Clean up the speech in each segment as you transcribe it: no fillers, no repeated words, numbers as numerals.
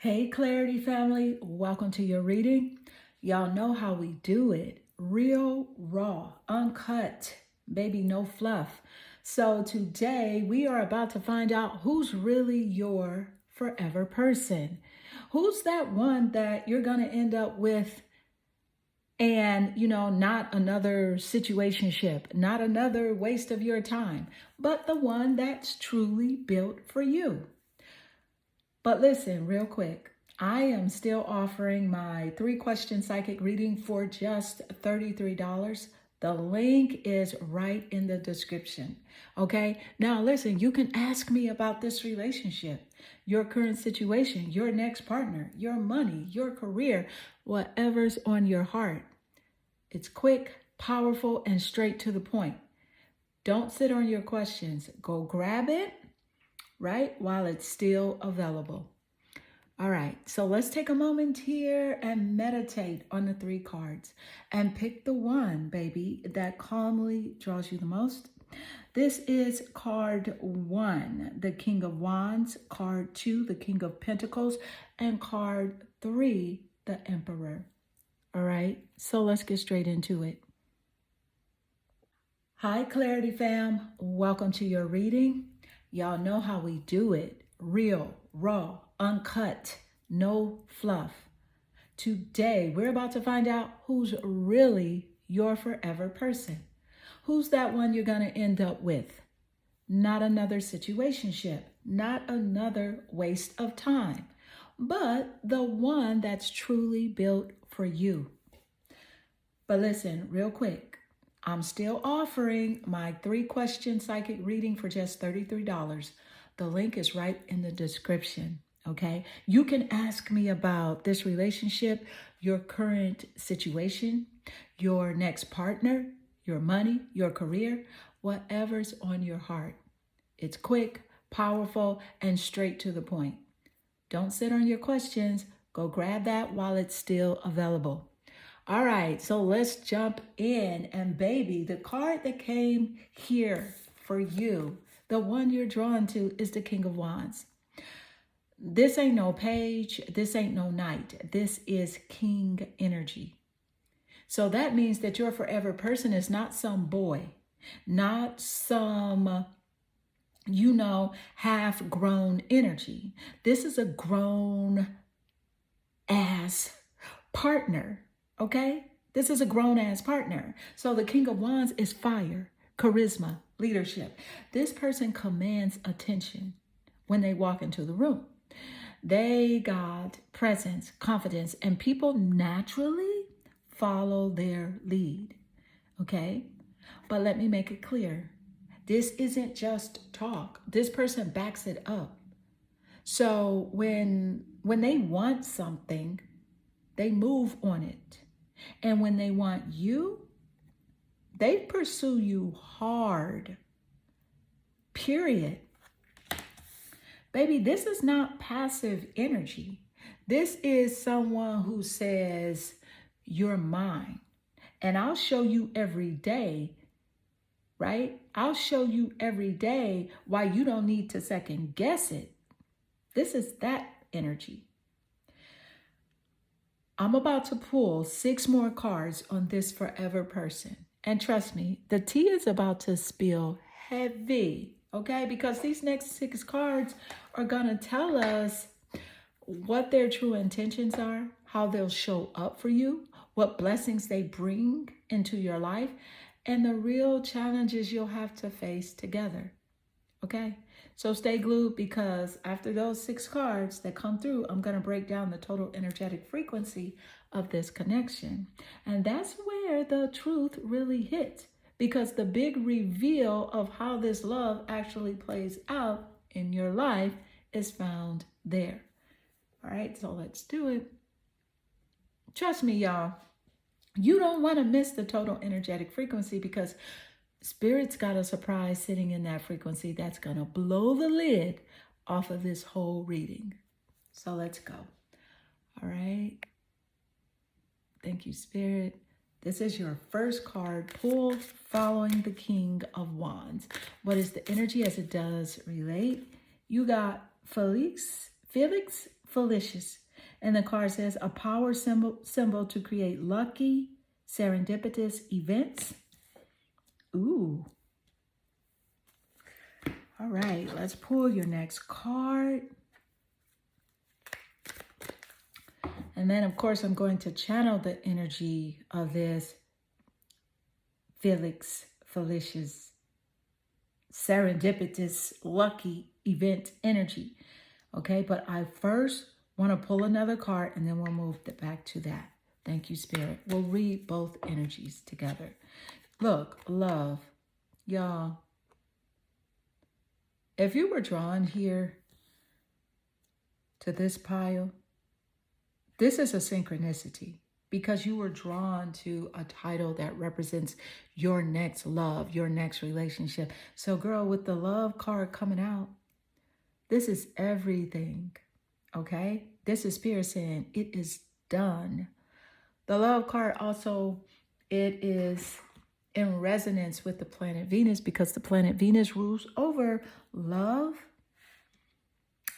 Hey, Clarity family, welcome to your reading. Y'all know how we do it. Real, raw, uncut, baby, no fluff. So today we are about to find out who's really your forever person. Who's that one that you're going to end up with and, not another situationship, not another waste of your time, but the one that's truly built for you. But listen, real quick, I am still offering my 3-question psychic reading for just $33. The link is right in the description. Okay, now listen, you can ask me about this relationship, your current situation, your next partner, your money, your career, whatever's on your heart. It's quick, powerful, and straight to the point. Don't sit on your questions. Go grab it, right, while it's still available. All right, so let's take a moment here and meditate on the 3 cards and pick the one, baby, that calmly draws you the most. This is card 1, the King of Wands, card 2, the King of Pentacles, and card 3, the Emperor. All right, so let's get straight into it. Hi, Clarity fam. Welcome to your reading. Y'all know how we do it. Real, raw, uncut, no fluff. Today, we're about to find out who's really your forever person. Who's that one you're going to end up with? Not another situationship, not another waste of time, but the one that's truly built for you. But listen, real quick, I'm still offering my 3-question psychic reading for just $33. The link is right in the description, okay? You can ask me about this relationship, your current situation, your next partner, your money, your career, whatever's on your heart. It's quick, powerful, and straight to the point. Don't sit on your questions. Go grab that while it's still available. All right, so let's jump in. And baby, the card that came here for you, the one you're drawn to, is the King of Wands. This ain't no page. This ain't no knight. This is king energy. So that means that your forever person is not some boy, not some, half-grown energy. This is a grown ass partner. Okay? This is a grown-ass partner. So the King of Wands is fire, charisma, leadership. This person commands attention when they walk into the room. They got presence, confidence, and people naturally follow their lead. Okay? But let me make it clear. This isn't just talk. This person backs it up. So when they want something, they move on it. And when they want you, they pursue you hard. Period. Baby, this is not passive energy. This is someone who says, you're mine. And I'll show you every day, right? I'll show you every day why you don't need to second guess it. This is that energy. I'm about to pull 6 more cards on this forever person. And trust me, the tea is about to spill heavy, okay? Because these next 6 cards are going to tell us what their true intentions are, how they'll show up for you, what blessings they bring into your life, and the real challenges you'll have to face together, okay? So stay glued, because after those 6 cards that come through, I'm going to break down the total energetic frequency of this connection. And that's where the truth really hits, because the big reveal of how this love actually plays out in your life is found there. All right, so let's do it. Trust me, y'all. You don't want to miss the total energetic frequency, because Spirit's got a surprise sitting in that frequency that's going to blow the lid off of this whole reading. So let's go. All right. Thank you, Spirit. This is your first card pulled following the King of Wands. What is the energy as it does relate? You got Felix Felicious. And the card says a power symbol to create lucky, serendipitous events. Ooh. All right, let's pull your next card. And then, of course, I'm going to channel the energy of this Felicious, serendipitous, lucky event energy. Okay, but I first want to pull another card and then we'll move back to that. Thank you, Spirit. We'll read both energies together. Look, love. Y'all, if you were drawn here to this pile, this is a synchronicity because you were drawn to a title that represents your next love, your next relationship. So, girl, with the love card coming out, this is everything, okay? This is Spirit saying it is done. The love card also, it is in resonance with the planet Venus because the planet Venus rules over love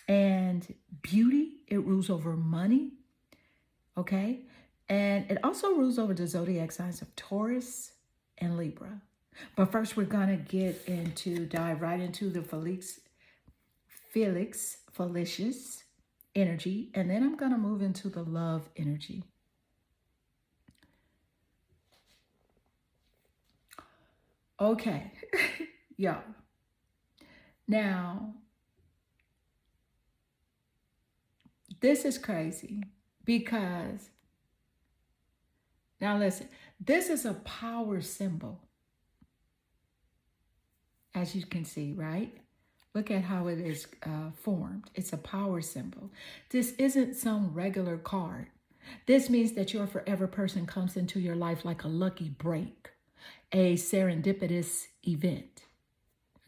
and beauty. It rules over money, okay? And it also rules over the zodiac signs of Taurus and Libra. But first, we're going to dive right into the Felicious energy. And then I'm going to move into the love energy. Okay, y'all. Now, this is crazy because, now listen, this is a power symbol. As you can see, right? Look at how it is formed. It's a power symbol. This isn't some regular card. This means that your forever person comes into your life like a lucky break, a serendipitous event,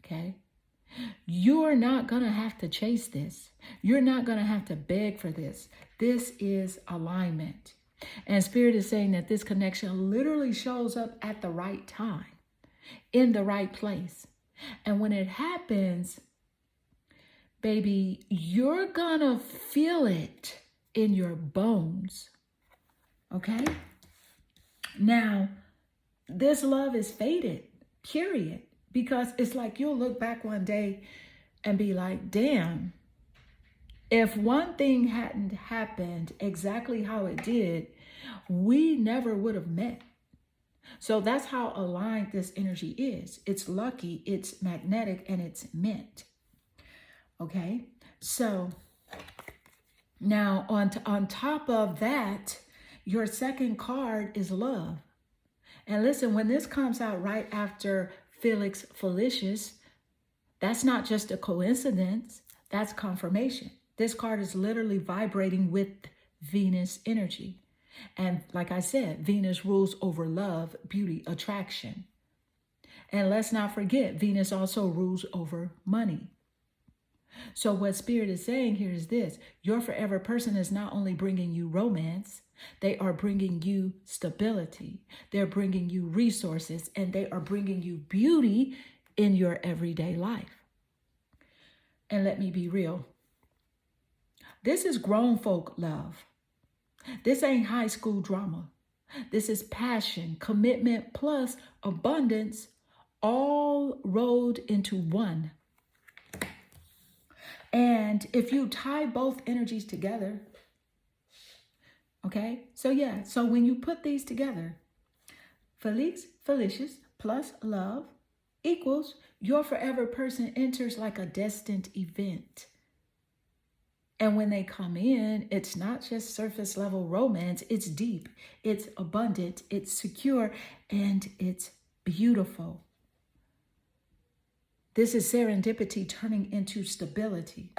okay? You're not going to have to chase this. You're not going to have to beg for this. This is alignment. And Spirit is saying that this connection literally shows up at the right time, in the right place. And when it happens, baby, you're going to feel it in your bones, okay? Now, this love is fated, period. Because it's like you'll look back one day and be like, damn, if one thing hadn't happened exactly how it did, we never would have met. So that's how aligned this energy is. It's lucky, it's magnetic, and it's meant. Okay? So now on top of that, your second card is love. And listen, when this comes out right after Felicious, that's not just a coincidence, that's confirmation. This card is literally vibrating with Venus energy. And like I said, Venus rules over love, beauty, attraction. And let's not forget, Venus also rules over money. So what Spirit is saying here is this: your forever person is not only bringing you romance, they are bringing you stability. They're bringing you resources, and they are bringing you beauty in your everyday life. And let me be real. This is grown folk love. This ain't high school drama. This is passion, commitment, plus abundance, all rolled into one. And if you tie both energies together, okay, so when you put these together, Felicious plus love equals your forever person enters like a destined event. And when they come in, it's not just surface level romance, it's deep, it's abundant, it's secure, and it's beautiful. This is serendipity turning into stability.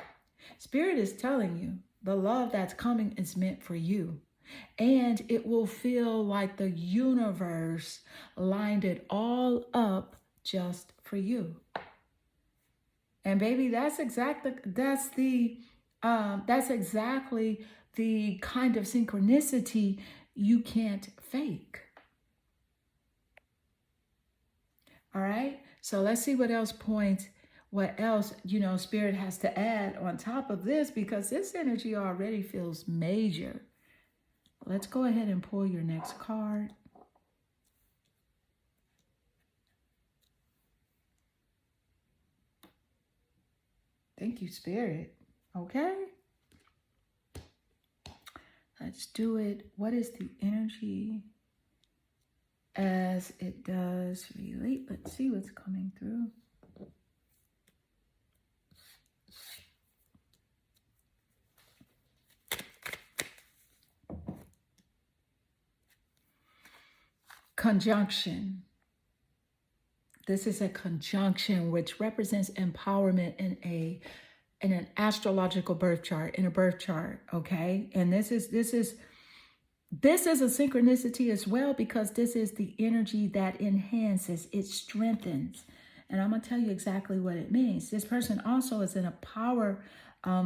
Spirit is telling you the love that's coming is meant for you. And it will feel like the universe lined it all up just for you. And baby, that's exactly the kind of synchronicity you can't fake. All right. So let's see what else points what else, Spirit has to add on top of this, because this energy already feels major. Let's go ahead and pull your next card. Thank you, Spirit. Okay. Let's do it. What is the energy as it does relate? Let's see what's coming through. Conjunction. This is a conjunction which represents empowerment in an astrological birth chart, in a birth chart, okay? And this is a synchronicity as well, because this is the energy that enhances, it strengthens. And I'm going to tell you exactly what it means. This person also is in a power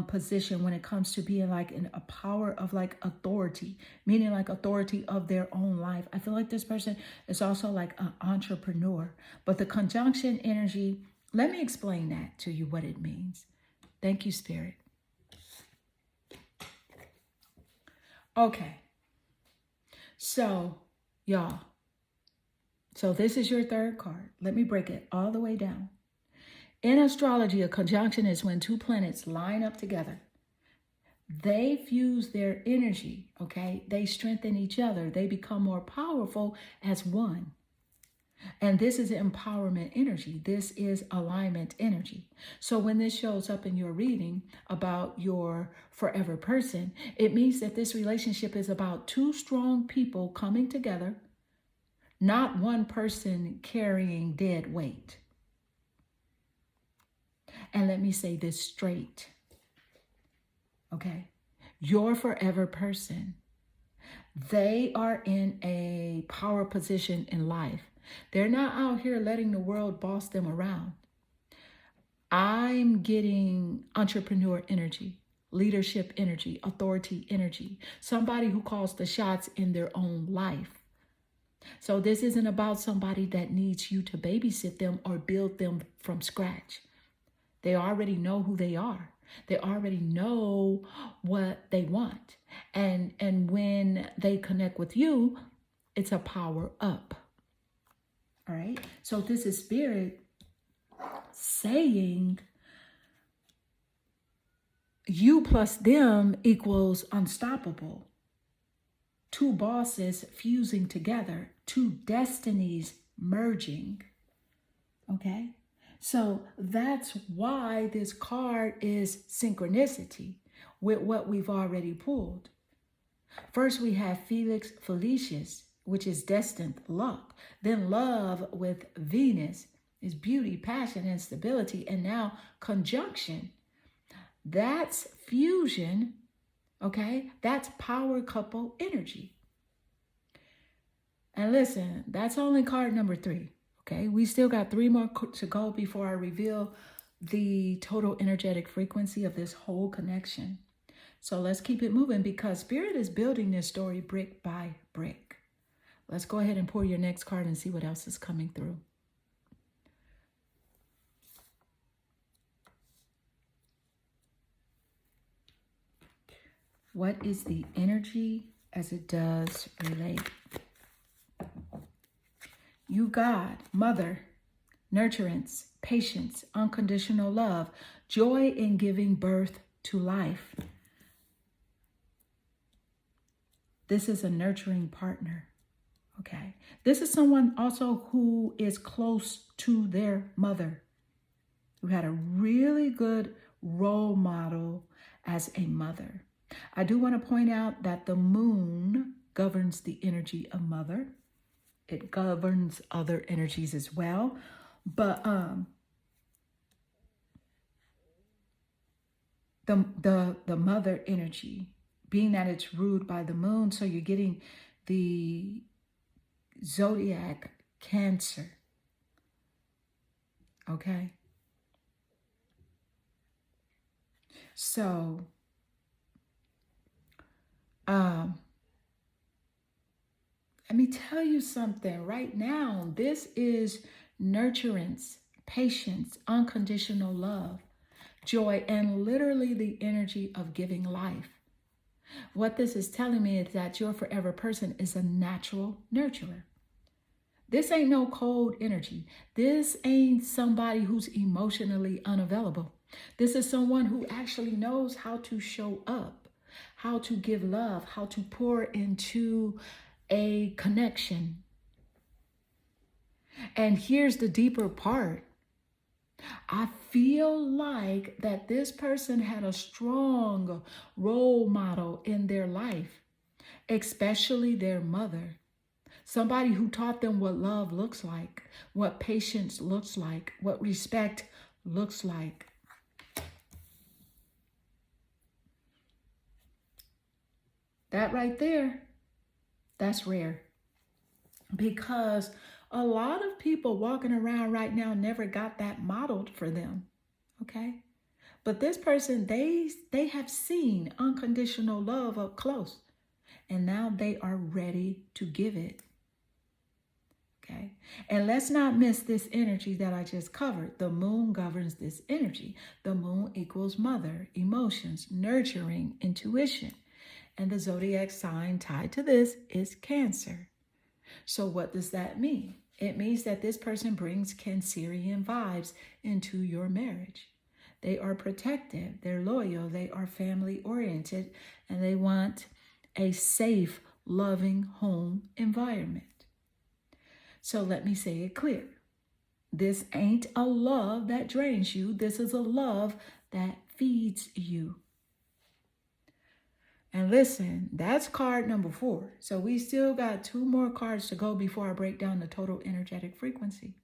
position when it comes to being like in a power of like authority, meaning like authority of their own life. I feel like this person is also like an entrepreneur. But the conjunction energy, let me explain that to you, what it means. Thank you, Spirit. Okay. So, y'all. So this is your third card. Let me break it all the way down. In astrology, a conjunction is when two planets line up together. They fuse their energy, okay? They strengthen each other. They become more powerful as one. And this is empowerment energy. This is alignment energy. So when this shows up in your reading about your forever person, it means that this relationship is about two strong people coming together, not one person carrying dead weight. And let me say this straight, okay? Your forever person, they are in a power position in life. They're not out here letting the world boss them around. I'm getting entrepreneur energy, leadership energy, authority energy, somebody who calls the shots in their own life. So this isn't about somebody that needs you to babysit them or build them from scratch. They already know who they are. They already know what they want. And when they connect with you, it's a power up. All right. So this is Spirit saying you plus them equals unstoppable. Two bosses fusing together, two destinies merging. Okay. So that's why this card is synchronicity with what we've already pulled. First, we have Felix Felicis, which is destined luck. Then love with Venus is beauty, passion, and stability. And now conjunction. That's fusion, okay? That's power couple energy. And listen, that's only card number 3. Okay, we still got 3 more to go before I reveal the total energetic frequency of this whole connection. So let's keep it moving, because Spirit is building this story brick by brick. Let's go ahead and pull your next card and see what else is coming through. What is the energy as it does relate? You, God, mother, nurturance, patience, unconditional love, joy in giving birth to life. This is a nurturing partner, okay? This is someone also who is close to their mother, who had a really good role model as a mother. I do want to point out that the moon governs the energy of mother. It governs other energies as well. But the mother energy, being that it's ruled by the moon, so you're getting the zodiac Cancer. Okay? So let me tell you something right now. This is nurturance, patience, unconditional love, joy, and literally the energy of giving life. What this is telling me is that your forever person is a natural nurturer. This ain't no cold energy. This ain't somebody who's emotionally unavailable. This is someone who actually knows how to show up, how to give love, how to pour into a connection. And here's the deeper part. I feel like that this person had a strong role model in their life, especially their mother. Somebody who taught them what love looks like, what patience looks like, what respect looks like. That right there, that's rare. Because a lot of people walking around right now never got that modeled for them, okay? But this person, they have seen unconditional love up close, and now they are ready to give it, okay? And let's not miss this energy that I just covered. The moon governs this energy. The moon equals mother, emotions, nurturing, intuition. And the zodiac sign tied to this is Cancer. So what does that mean? It means that this person brings Cancerian vibes into your marriage. They are protective, they're loyal, they are family oriented, and they want a safe, loving home environment. So let me say it clear. This ain't a love that drains you. This is a love that feeds you. And listen, that's card number 4. So we still got 2 more cards to go before I break down the total energetic frequency.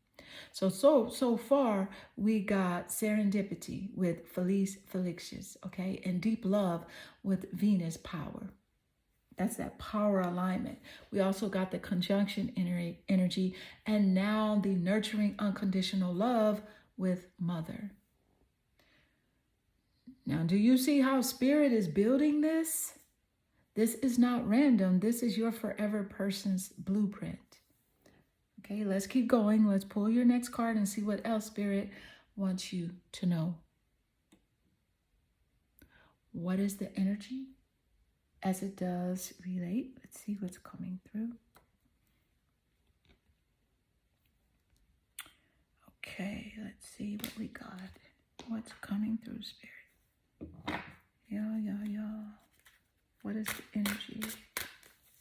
So far, we got serendipity with Felice Felicius, okay? And deep love with Venus power. That's that power alignment. We also got the conjunction energy, and now the nurturing unconditional love with Mother. Now, do you see how Spirit is building this? This is not random. This is your forever person's blueprint. Okay, let's keep going. Let's pull your next card and see what else Spirit wants you to know. What is the energy as it does relate? Let's see what's coming through. Okay, let's see what we got. What's coming through, Spirit? Yeah. What is the energy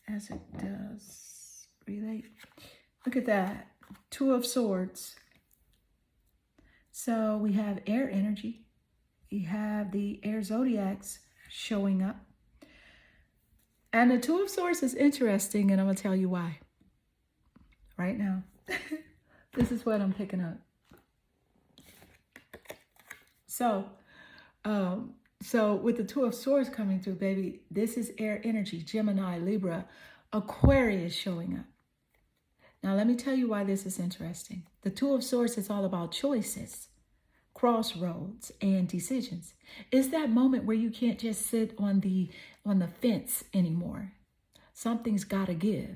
as it does relate? Look at that. 2 of Swords. So we have air energy. We have the air zodiacs showing up. And the 2 of Swords is interesting, and I'm going to tell you why. Right now. This is what I'm picking up. So with the 2 of Swords coming through, baby, this is air energy, Gemini, Libra, Aquarius showing up. Now, let me tell you why this is interesting. The 2 of Swords is all about choices, crossroads, and decisions. It's that moment where you can't just sit on the fence anymore. Something's got to give.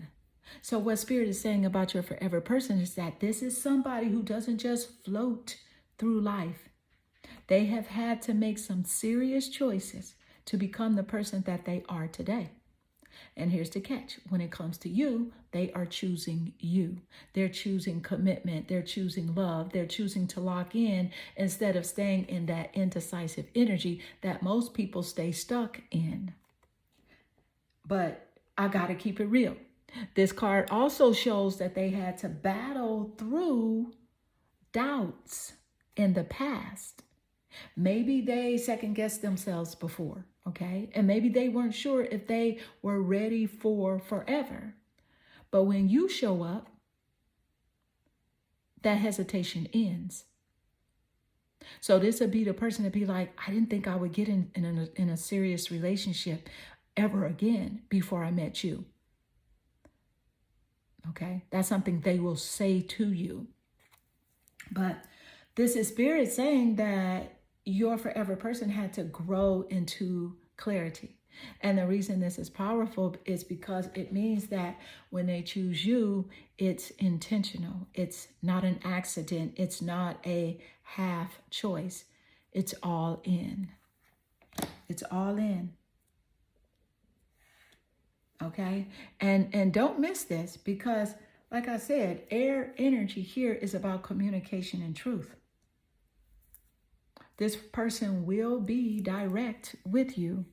So what Spirit is saying about your forever person is that this is somebody who doesn't just float through life. They have had to make some serious choices to become the person that they are today. And here's the catch. When it comes to you, they are choosing you. They're choosing commitment. They're choosing love. They're choosing to lock in instead of staying in that indecisive energy that most people stay stuck in. But I got to keep it real. This card also shows that they had to battle through doubts in the past. Maybe they second-guessed themselves before, okay? And maybe they weren't sure if they were ready for forever. But when you show up, that hesitation ends. So this would be the person to be like, I didn't think I would get in a serious relationship ever again before I met you. Okay? That's something they will say to you. But this is Spirit saying that your forever person had to grow into clarity. And the reason this is powerful is because it means that when they choose you, it's intentional. It's not an accident. It's not a half choice. It's all in. It's all in. Okay? And don't miss this because, like I said, air energy here is about communication and truth. This person will be direct with you.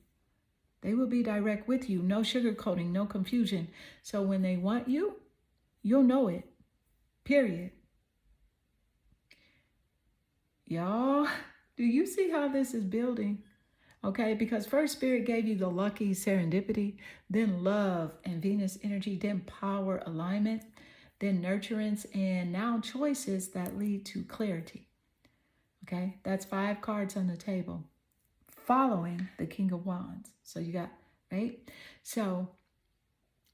They will be direct with you. No sugarcoating, no confusion. So when they want you, you'll know it. Period. Y'all, do you see how this is building? Okay, because first Spirit gave you the lucky serendipity, then love and Venus energy, then power alignment, then nurturance, and now choices that lead to clarity. Okay, that's 5 cards on the table following the King of Wands. So you got, right? So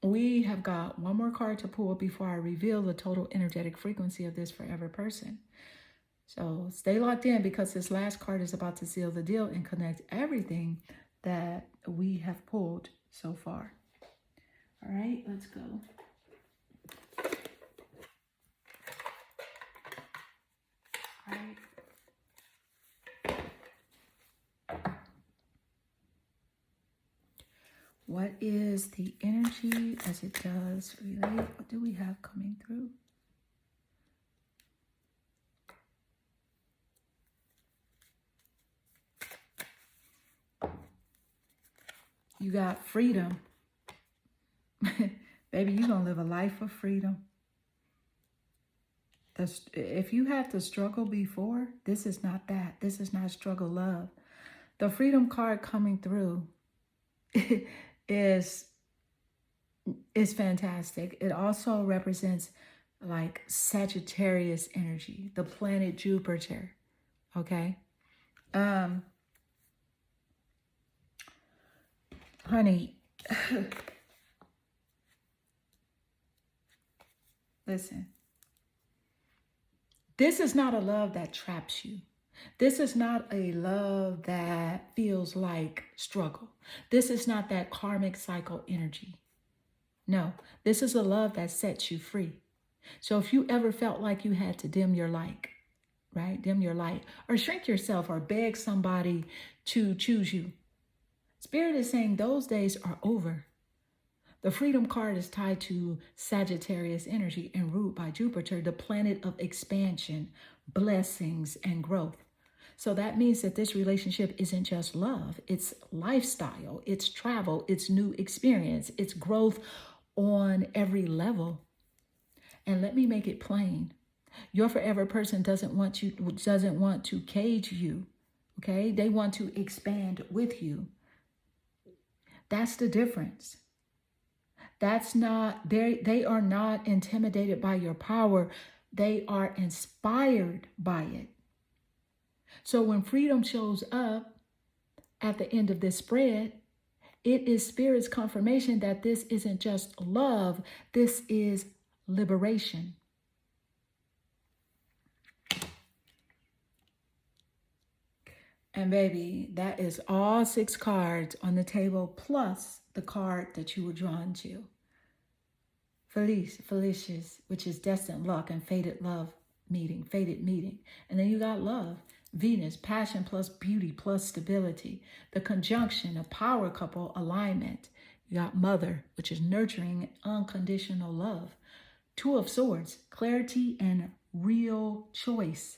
we have got one more card to pull before I reveal the total energetic frequency of this forever person. So stay locked in because this last card is about to seal the deal and connect everything that we have pulled so far. All right, let's go. All right. What is the energy as it does relate? What do we have coming through? You got freedom. Baby, you're going to live a life of freedom. If you had to struggle before, this is not that. This is not struggle love. The freedom card coming through is fantastic. It also represents like Sagittarius energy, the planet Jupiter. Okay. Honey, listen. This is not a love that traps you. This is not a love that feels like struggle. This is not that karmic cycle energy. No, this is a love that sets you free. So if you ever felt like you had to dim your light, right? Dim your light or shrink yourself or beg somebody to choose you. Spirit is saying those days are over. The freedom card is tied to Sagittarius energy and ruled by Jupiter, the planet of expansion, blessings, and growth. So that means that this relationship isn't just love. It's lifestyle, it's travel, it's new experience, it's growth on every level. And let me make it plain. Your forever person doesn't want to cage you. Okay? They want to expand with you. That's the difference. That's not, they are not intimidated by your power. They are inspired by it. So when freedom shows up at the end of this spread, it is Spirit's confirmation that this isn't just love, this is liberation. And baby, that is all 6 cards on the table plus the card that you were drawn to. Felicious, which is destined luck and fated meeting. And then you got love, Venus, passion plus beauty plus stability. The conjunction, a power couple alignment. You got mother, which is nurturing unconditional love. 2 of Swords, clarity and real choice.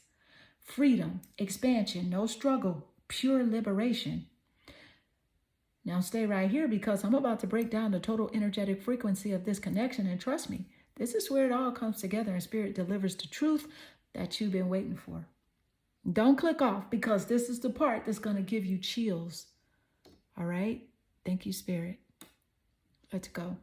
Freedom, expansion, no struggle, pure liberation. Now stay right here because I'm about to break down the total energetic frequency of this connection. And trust me, this is where it all comes together and Spirit delivers the truth that you've been waiting for. Don't click off because this is the part that's going to give you chills. All right? Thank you, Spirit. Let's go.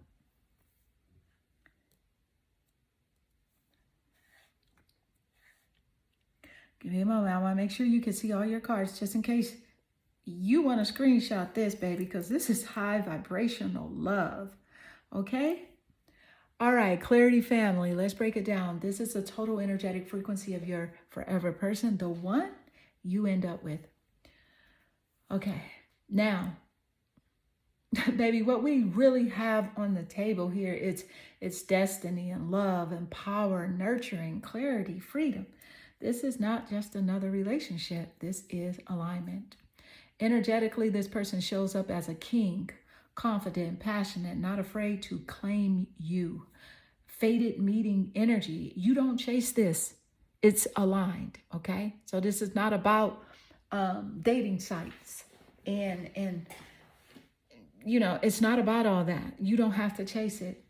Give me a moment. I want to make sure you can see all your cards just in case you want to screenshot this, baby, because this is high vibrational love. Okay? All right, Clarity family, let's break it down. This is the total energetic frequency of your forever person, the one you end up with. Okay, now, Baby, what we really have on the table here, it's destiny and love and power, nurturing, clarity, freedom. This is not just another relationship. This is alignment. Energetically, this person shows up as a king, confident, passionate, not afraid to claim you. Fated meeting energy. You don't chase this. It's aligned, okay? So this is not about dating sites and it's not about all that. You don't have to chase it.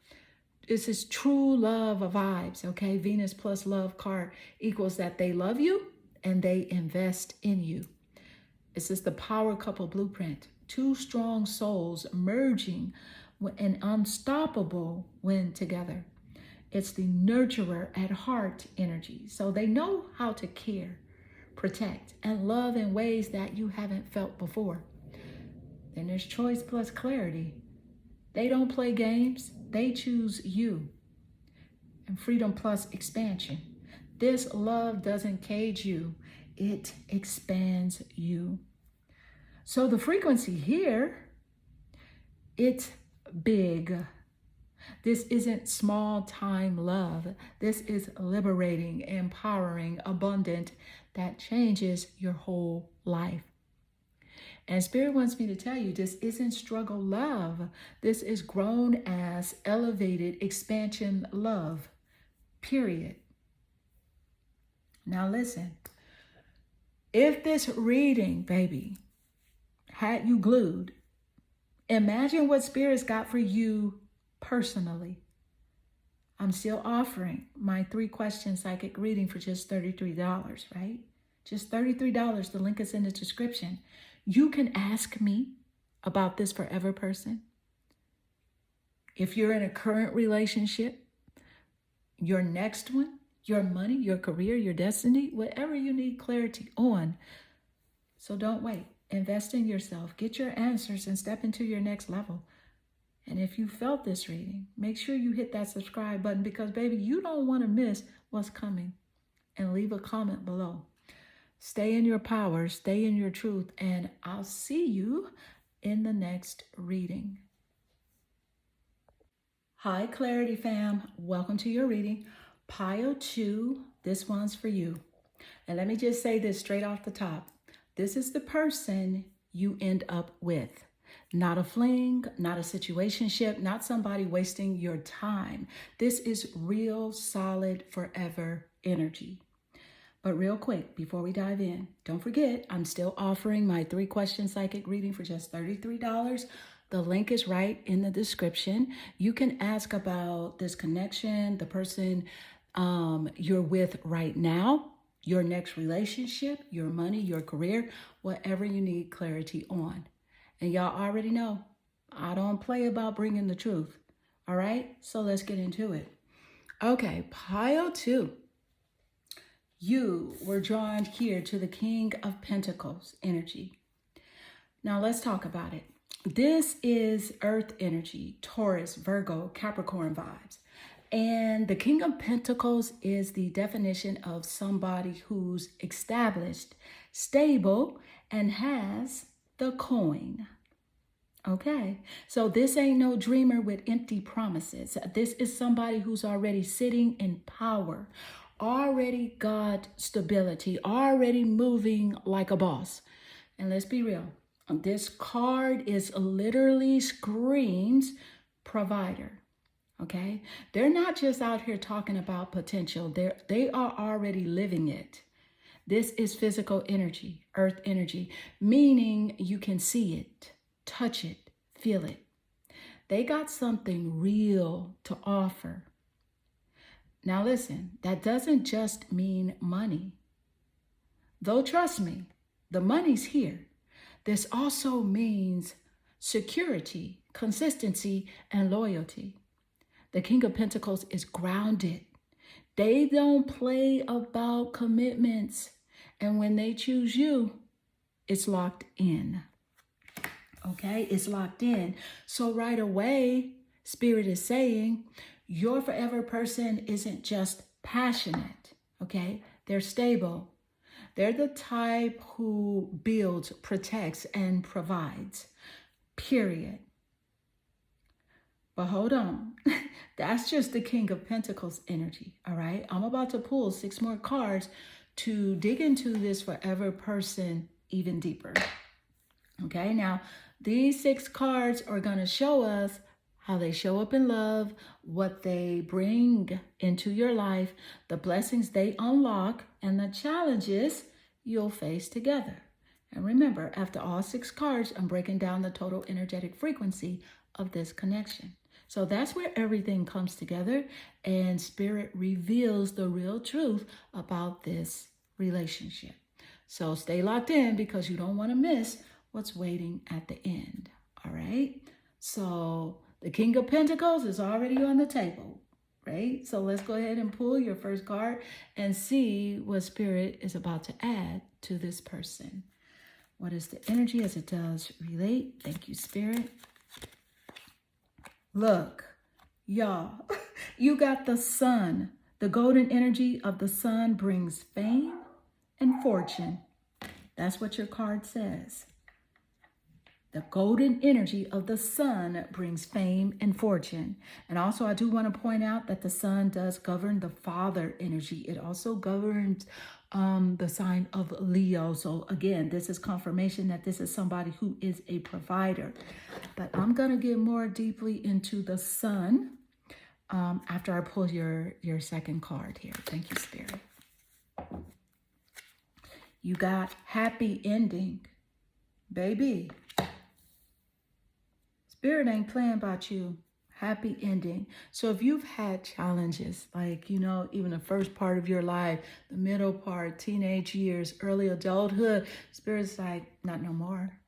This is true love vibes, okay? Venus plus love card equals that they love you and they invest in you. This is the power couple blueprint. Two strong souls merging and unstoppable when together. It's the nurturer at heart energy. So they know how to care, protect, and love in ways that you haven't felt before. Then there's choice plus clarity. They don't play games. They choose you. And freedom plus expansion. This love doesn't cage you. It expands you. So the frequency here, it's big. This isn't small time love. This is liberating, empowering, abundant, that changes your whole life. And Spirit wants me to tell you, this isn't struggle love. This is grown as elevated expansion love, period. Now listen, if this reading, baby, had you glued, imagine what Spirit's got for you personally. I'm still offering my 3-question psychic reading for just $33, right? Just $33. The link is in the description. You can ask me about this forever person. If you're in a current relationship, your next one, your money, your career, your destiny, whatever you need clarity on. So don't wait. Invest in yourself. Get your answers and step into your next level. And if you felt this reading, make sure you hit that subscribe button because, baby, you don't want to miss what's coming. And leave a comment below. Stay in your power, stay in your truth, and I'll see you in the next reading. Hi, Clarity fam. Welcome to your reading. Pile 2, this one's for you. And let me just say this straight off the top. This is the person you end up with. Not a fling, not a situationship, not somebody wasting your time. This is real, solid, forever energy. But real quick, before we dive in, don't forget, I'm still offering my 3-question psychic reading for just $33. The link is right in the description. You can ask about this connection, the person you're with right now, your next relationship, your money, your career, whatever you need clarity on. And y'all already know, I don't play about bringing the truth. All right, so let's get into it. Okay, pile 2. You were drawn here to the King of Pentacles energy. Now let's talk about it. This is Earth energy, Taurus, Virgo, Capricorn vibes. And the King of Pentacles is the definition of somebody who's established, stable, and has the coin. Okay, so this ain't no dreamer with empty promises. This is somebody who's already sitting in power, already got stability, already moving like a boss. And let's be real, this card is literally screams provider. Okay, they're not just out here talking about potential. They are already living it. This is physical energy, earth energy, meaning you can see it, touch it, feel it. They got something real to offer. Now listen, that doesn't just mean money. Though trust me, the money's here. This also means security, consistency, and loyalty. The King of Pentacles is grounded. They don't play about commitments. And when they choose you, it's locked in. Okay, it's locked in. So right away, Spirit is saying, your forever person isn't just passionate, okay? They're stable. They're the type who builds, protects, and provides, period. But hold on. That's just the King of Pentacles energy, all right? I'm about to pull 6 more cards to dig into this forever person even deeper. Okay, now these 6 cards are going to show us how they show up in love, what they bring into your life, the blessings they unlock, and the challenges you'll face together. And remember, after all 6 cards, I'm breaking down the total energetic frequency of this connection. So that's where everything comes together and Spirit reveals the real truth about this relationship. So stay locked in because you don't want to miss what's waiting at the end. All right. So the King of Pentacles is already on the table, right? So let's go ahead and pull your first card and see what Spirit is about to add to this person. What is the energy as it does relate? Thank you, Spirit. Look, y'all, you got the sun. The golden energy of the sun brings fame and fortune. That's what your card says. The golden energy of the sun brings fame and fortune. And also, I do want to point out that the sun does govern the father energy. It also governs the sign of Leo. So again, this is confirmation that this is somebody who is a provider. But I'm going to get more deeply into the sun after I pull your second card here. Thank you, Spirit. You got happy ending. Baby, Spirit ain't playing about you. Happy ending. So if you've had challenges, like, you know, even the first part of your life, the middle part, teenage years, early adulthood, Spirit's like, not no more.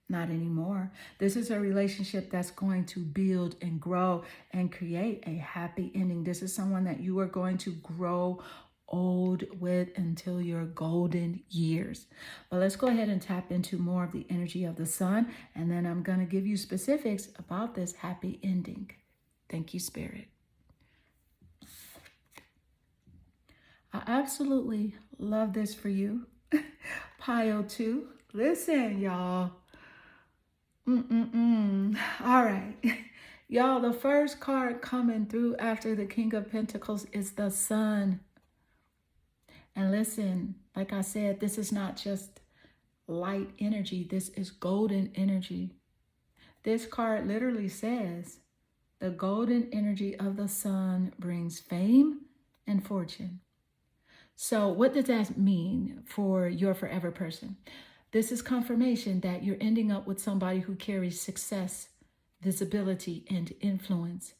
Not anymore. This is a relationship that's going to build and grow and create a happy ending. This is someone that you are going to grow old with until your golden years. But let's go ahead and tap into more of the energy of the sun, and then I'm going to give you specifics about this happy ending. Thank you, Spirit. I absolutely love this for you. Pile 2. Listen, y'all. All right. Y'all, the first card coming through after the King of Pentacles is the sun. And listen, like I said, this is not just light energy. This is golden energy. This card literally says the golden energy of the sun brings fame and fortune. So what does that mean for your forever person? This is confirmation that you're ending up with somebody who carries success, visibility, and influence.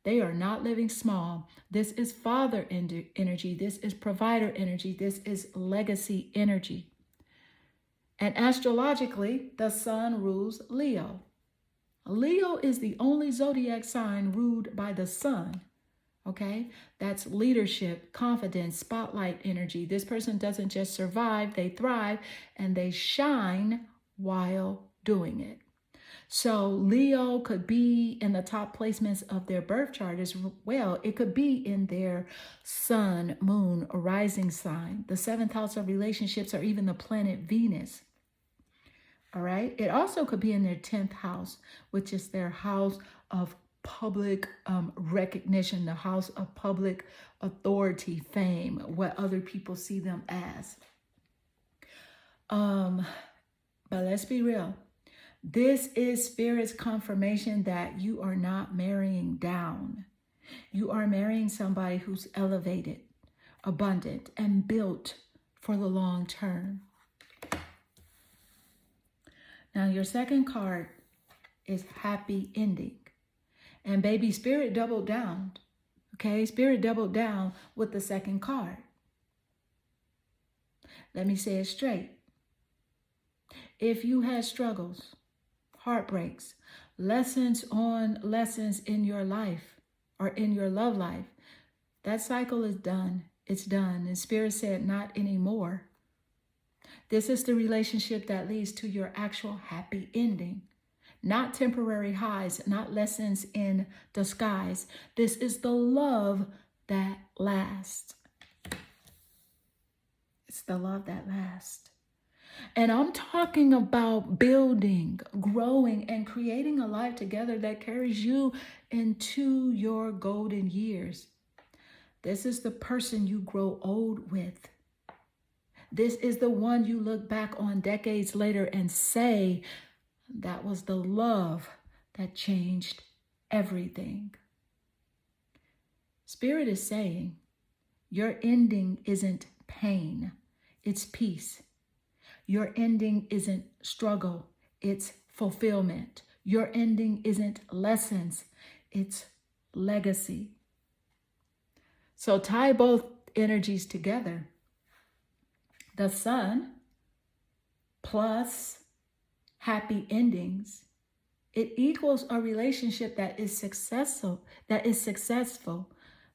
They are not living small. This is father energy. This is provider energy. This is legacy energy. And astrologically, the sun rules Leo. Leo is the only zodiac sign ruled by the sun. Okay, that's leadership, confidence, spotlight energy. This person doesn't just survive, they thrive and they shine while doing it. So Leo could be in the top placements of their birth chart as well. It could be in their sun, moon, or rising sign, the 7th house of relationships, or even the planet Venus. All right. It also could be in their 10th house, which is their house of public recognition, the house of public authority, fame, what other people see them as. But let's be real. This is Spirit's confirmation that you are not marrying down. You are marrying somebody who's elevated, abundant, and built for the long term. Now, your second card is happy ending. And baby, Spirit doubled down. Okay, Spirit doubled down with the second card. Let me say it straight. If you had struggles, heartbreaks, lessons on lessons in your life or in your love life, that cycle is done. It's done. And Spirit said, not anymore. This is the relationship that leads to your actual happy ending. Not temporary highs, not lessons in disguise. This is the love that lasts. It's the love that lasts. And I'm talking about building, growing, and creating a life together that carries you into your golden years. This is the person you grow old with. This is the one you look back on decades later and say, that was the love that changed everything. Spirit is saying, your ending isn't pain, it's peace. Your ending isn't struggle, it's fulfillment. Your ending isn't lessons, it's legacy. So tie both energies together. The sun plus happy endings, it equals a relationship that is successful,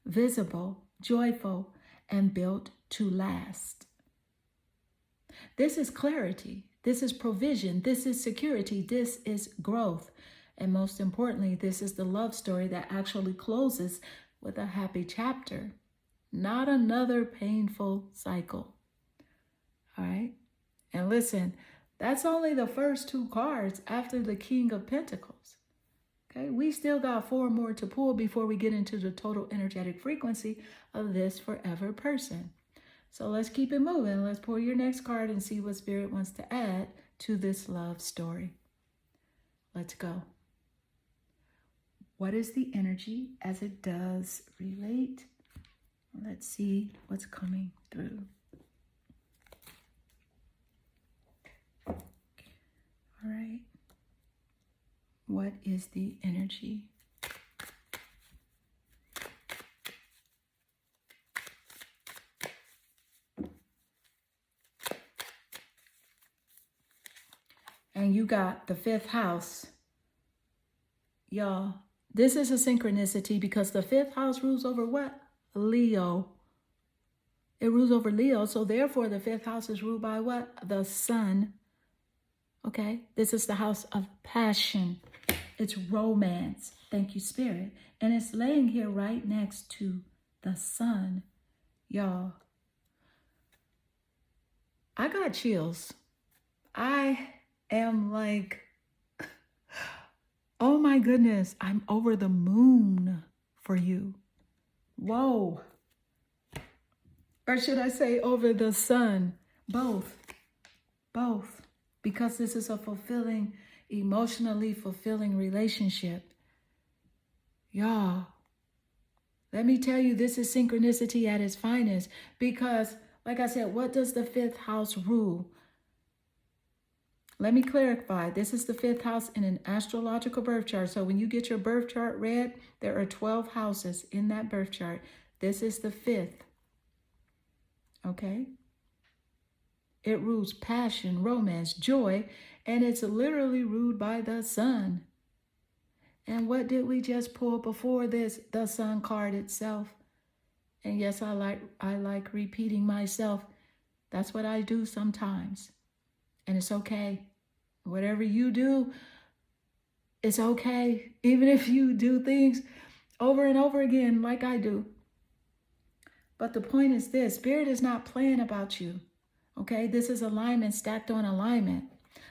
visible, joyful, and built to last. This is clarity. This is provision. This is security. This is growth. And most importantly, this is the love story that actually closes with a happy chapter, not another painful cycle. All right? And listen, that's only the first two cards after the King of Pentacles. Okay, we still got 4 more to pull before we get into the total energetic frequency of this forever person. So let's keep it moving. Let's pull your next card and see what Spirit wants to add to this love story. Let's go. What is the energy as it does relate? Let's see what's coming through. All right. What is the energy? And you got the 5th house. Y'all, this is a synchronicity because the 5th house rules over what? Leo. It rules over Leo. So therefore, the 5th house is ruled by what? The sun. Okay? This is the house of passion. It's romance. Thank you, Spirit. And it's laying here right next to the sun. Y'all, I got chills. I am like, oh my goodness, I'm over the moon for you. Whoa. Or should I say over the sun? Both. Because this is a fulfilling, emotionally fulfilling relationship. Y'all, let me tell you, this is synchronicity at its finest. Because, like I said, what does the 5th house rule? Let me clarify. This is the 5th house in an astrological birth chart. So when you get your birth chart read, there are 12 houses in that birth chart. This is the 5th. Okay? It rules passion, romance, joy, and it's literally ruled by the sun. And what did we just pull before this? The sun card itself. And yes, I like repeating myself. That's what I do sometimes. And it's okay. Whatever you do, it's okay. Even if you do things over and over again like I do. But the point is this, Spirit is not playing about you. Okay, this is alignment stacked on alignment.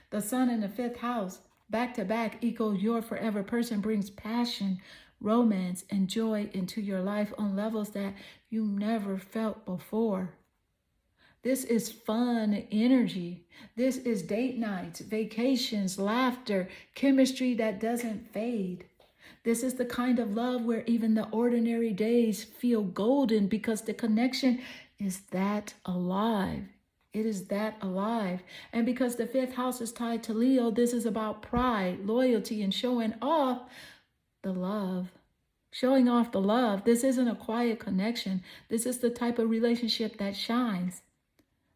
The sun in the 5th house, back to back, equals your forever person, brings passion, romance, and joy into your life on levels that you never felt before. This is fun energy. This is date nights, vacations, laughter, chemistry that doesn't fade. This is the kind of love where even the ordinary days feel golden because the connection is that alive. It is that alive. And because the 5th house is tied to Leo, this is about pride, loyalty, and showing off the love. Showing off the love. This isn't a quiet connection. This is the type of relationship that shines,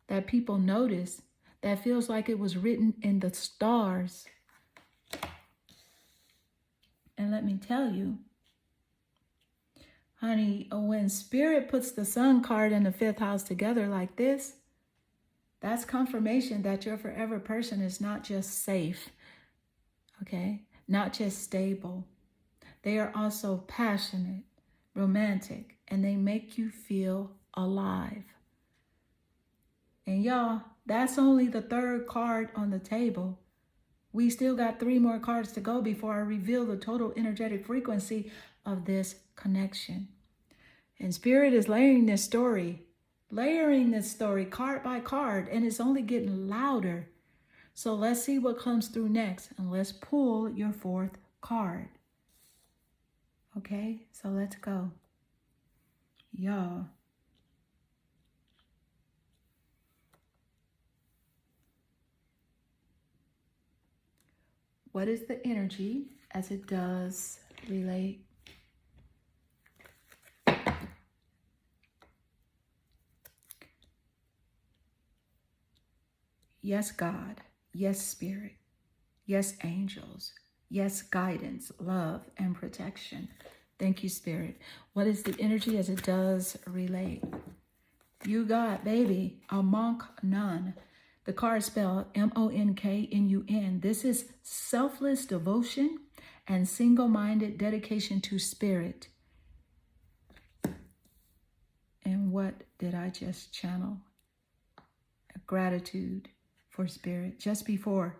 that people notice, that feels like it was written in the stars. And let me tell you, honey, when Spirit puts the sun card and the 5th house together like this, that's confirmation that your forever person is not just safe, okay? Not just stable. They are also passionate, romantic, and they make you feel alive. And y'all, That's only the third card on the table. We still got 3 more cards to go before I reveal the total energetic frequency of this connection. And Spirit is layering this story card by card, and it's only getting louder. So let's see what comes through next, and let's pull your 4th card. Okay, so let's go. Y'all. What is the energy as it does relate? Yes, God. Yes, Spirit. Yes, angels. Yes, guidance, love, and protection. Thank you, Spirit. What is the energy as it does relate? You got, baby, a monk nun. The card spelled MONKNUN. This is selfless devotion and single-minded dedication to Spirit. And what did I just channel? Gratitude for Spirit. Just before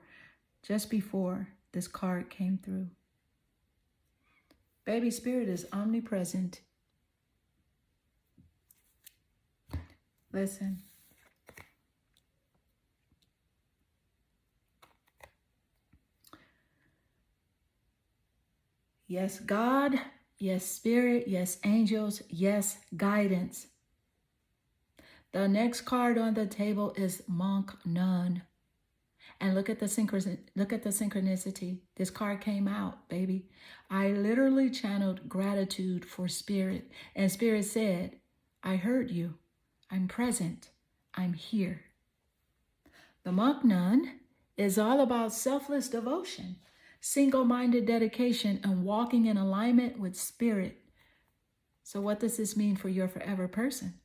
this card came through. Baby, Spirit is omnipresent. Listen. Yes, God. Yes, Spirit. Yes, angels. Yes, guidance. The next card on the table is Monk Nun. And look at the synchronicity. This card came out, baby. I literally channeled gratitude for Spirit. And Spirit said, I heard you. I'm present. I'm here. The Monk Nun is all about selfless devotion, single-minded dedication, and walking in alignment with Spirit. So what does this mean for your forever person?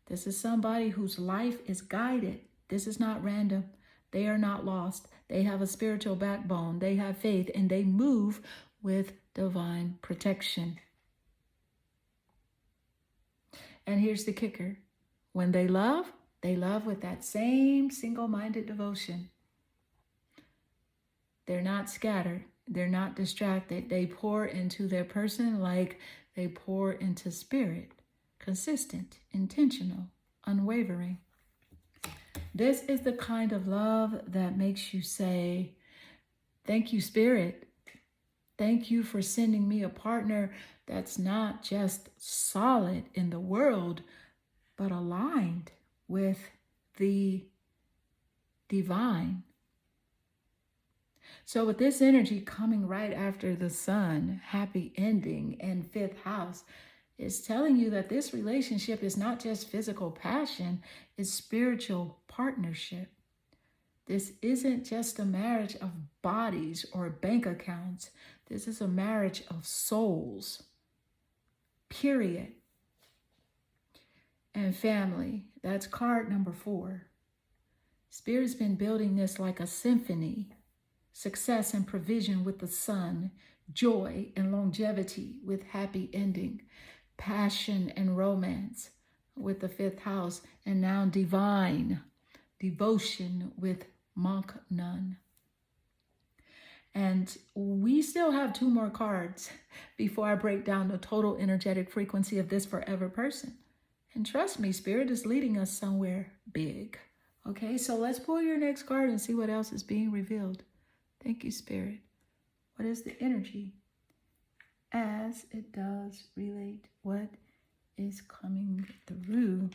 This is somebody whose life is guided. This is not random. They are not lost. They have a spiritual backbone. They have faith, and they move with divine protection. And here's the kicker. When they love with that same single-minded devotion. They're not scattered. They're not distracted. They pour into their person like they pour into Spirit. Consistent, intentional, unwavering. This is the kind of love that makes you say, thank you, Spirit. Thank you for sending me a partner that's not just solid in the world, but aligned with the divine. So with this energy coming right after the sun, happy ending, and 5th house, it's telling you that this relationship is not just physical passion, it's spiritual partnership. This isn't just a marriage of bodies or bank accounts. This is a marriage of souls, period. And family, that's card number 4. Spirit's been building this like a symphony. Success and provision with the sun, joy and longevity with happy ending, passion and romance with the 5th house, and now divine devotion with Monk Nun. And we still have 2 more cards before I break down the total energetic frequency of this forever person. And trust me, Spirit is leading us somewhere big. Okay, so let's pull your next card and see what else is being revealed. Thank you, Spirit. What is the energy as it does relate? What is coming through?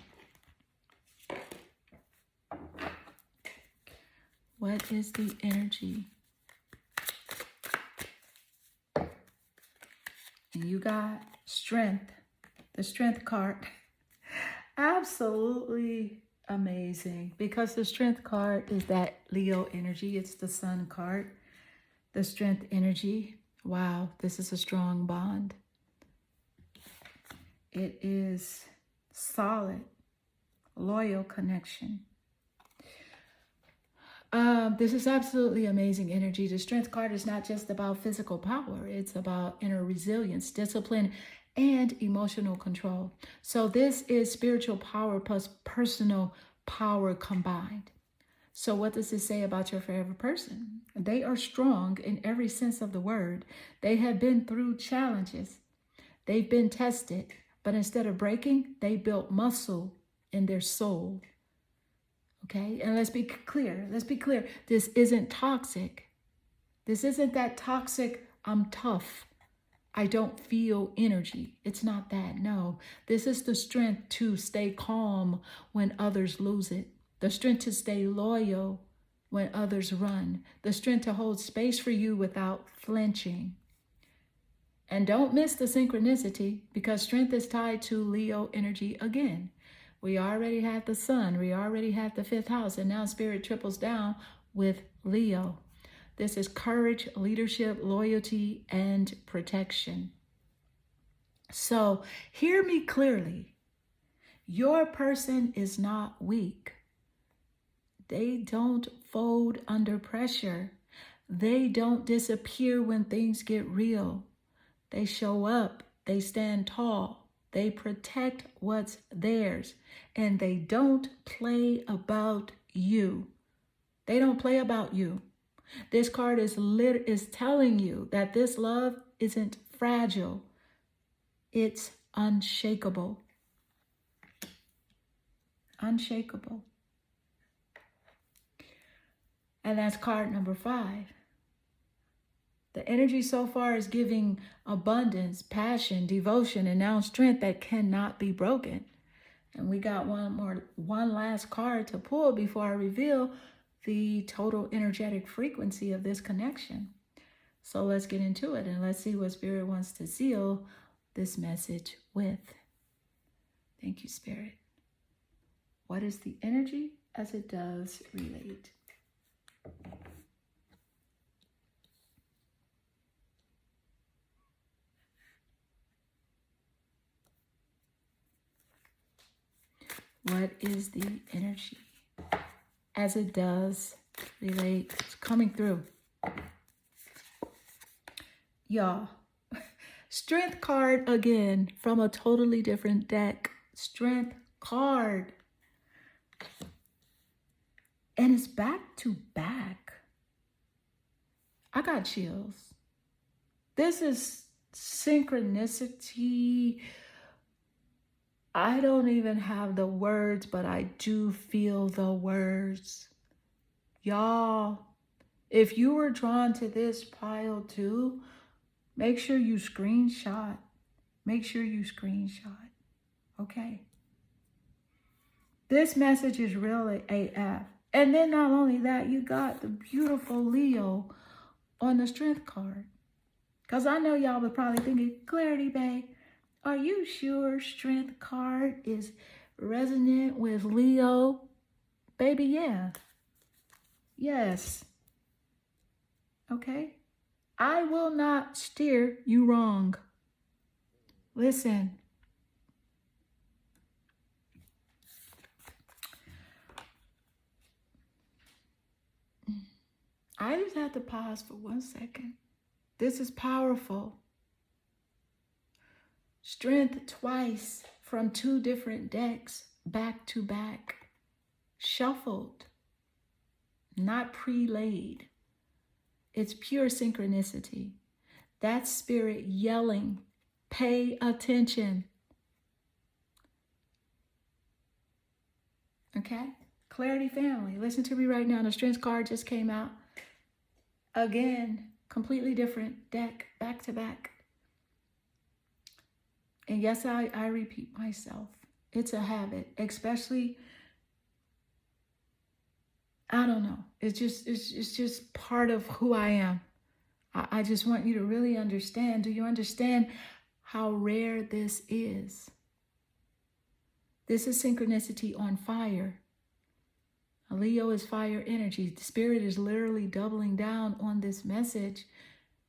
What is the energy? And you got strength, the strength card. Absolutely amazing, because the strength card is that Leo energy. It's the sun card. The strength energy. Wow, this is a strong bond. It is solid, loyal connection. This is absolutely amazing energy. The strength card is not just about physical power. It's about inner resilience, discipline, and emotional control. So this is spiritual power plus personal power combined. So what does this say about your forever person? They are strong in every sense of the word. They have been through challenges. They've been tested, but instead of breaking, they built muscle in their soul. Okay, and let's be clear. Let's be clear. This isn't toxic. This isn't that toxic, I'm tough, I don't feel energy. It's not that. No, this is the strength to stay calm when others lose it. The strength to stay loyal when others run. The strength to hold space for you without flinching. And don't miss the synchronicity, because strength is tied to Leo energy again. We already had the sun. We already had the 5th house. And now spirit triples down with Leo. This is courage, leadership, loyalty, and protection. So hear me clearly. Your person is not weak. They don't fold under pressure. They don't disappear when things get real. They show up. They stand tall. They protect what's theirs. And they don't play about you. They don't play about you. This card is telling you that this love isn't fragile. It's unshakable. Unshakable. And that's card number 5. The energy so far is giving abundance, passion, devotion, and now strength that cannot be broken. And we got one last card to pull before I reveal the total energetic frequency of this connection. So let's get into it and let's see what Spirit wants to seal this message with. Thank you, Spirit. What is the energy as it does relate? What is the energy as it does relate? It's coming through. Y'all, strength card again from a totally different deck. Strength card. And it's back to back. I got chills. This is synchronicity. I don't even have the words, but I do feel the words. Y'all, if you were drawn to this pile too, make sure you screenshot. Make sure you screenshot. Okay? This message is really AF. And then not only that, you got the beautiful Leo on the strength card. Because I know y'all were probably thinking, Clarity Bae, are you sure strength card is resonant with Leo? Baby, yeah. Yes. Okay? I will not steer you wrong. Listen. I just have to pause for 1 second. This is powerful. Strength twice from 2 different decks, back to back. Shuffled. Not pre-laid. It's pure synchronicity. That's spirit yelling, pay attention. Okay? Clarity family, listen to me right now. The strength card just came out. Again, completely different deck, back to back. And yes, I repeat myself. It's a habit, especially, I don't know. It's just part of who I am. I just want you to really understand. Do you understand how rare this is? This is synchronicity on fire. Leo is fire energy. The spirit is literally doubling down on this message.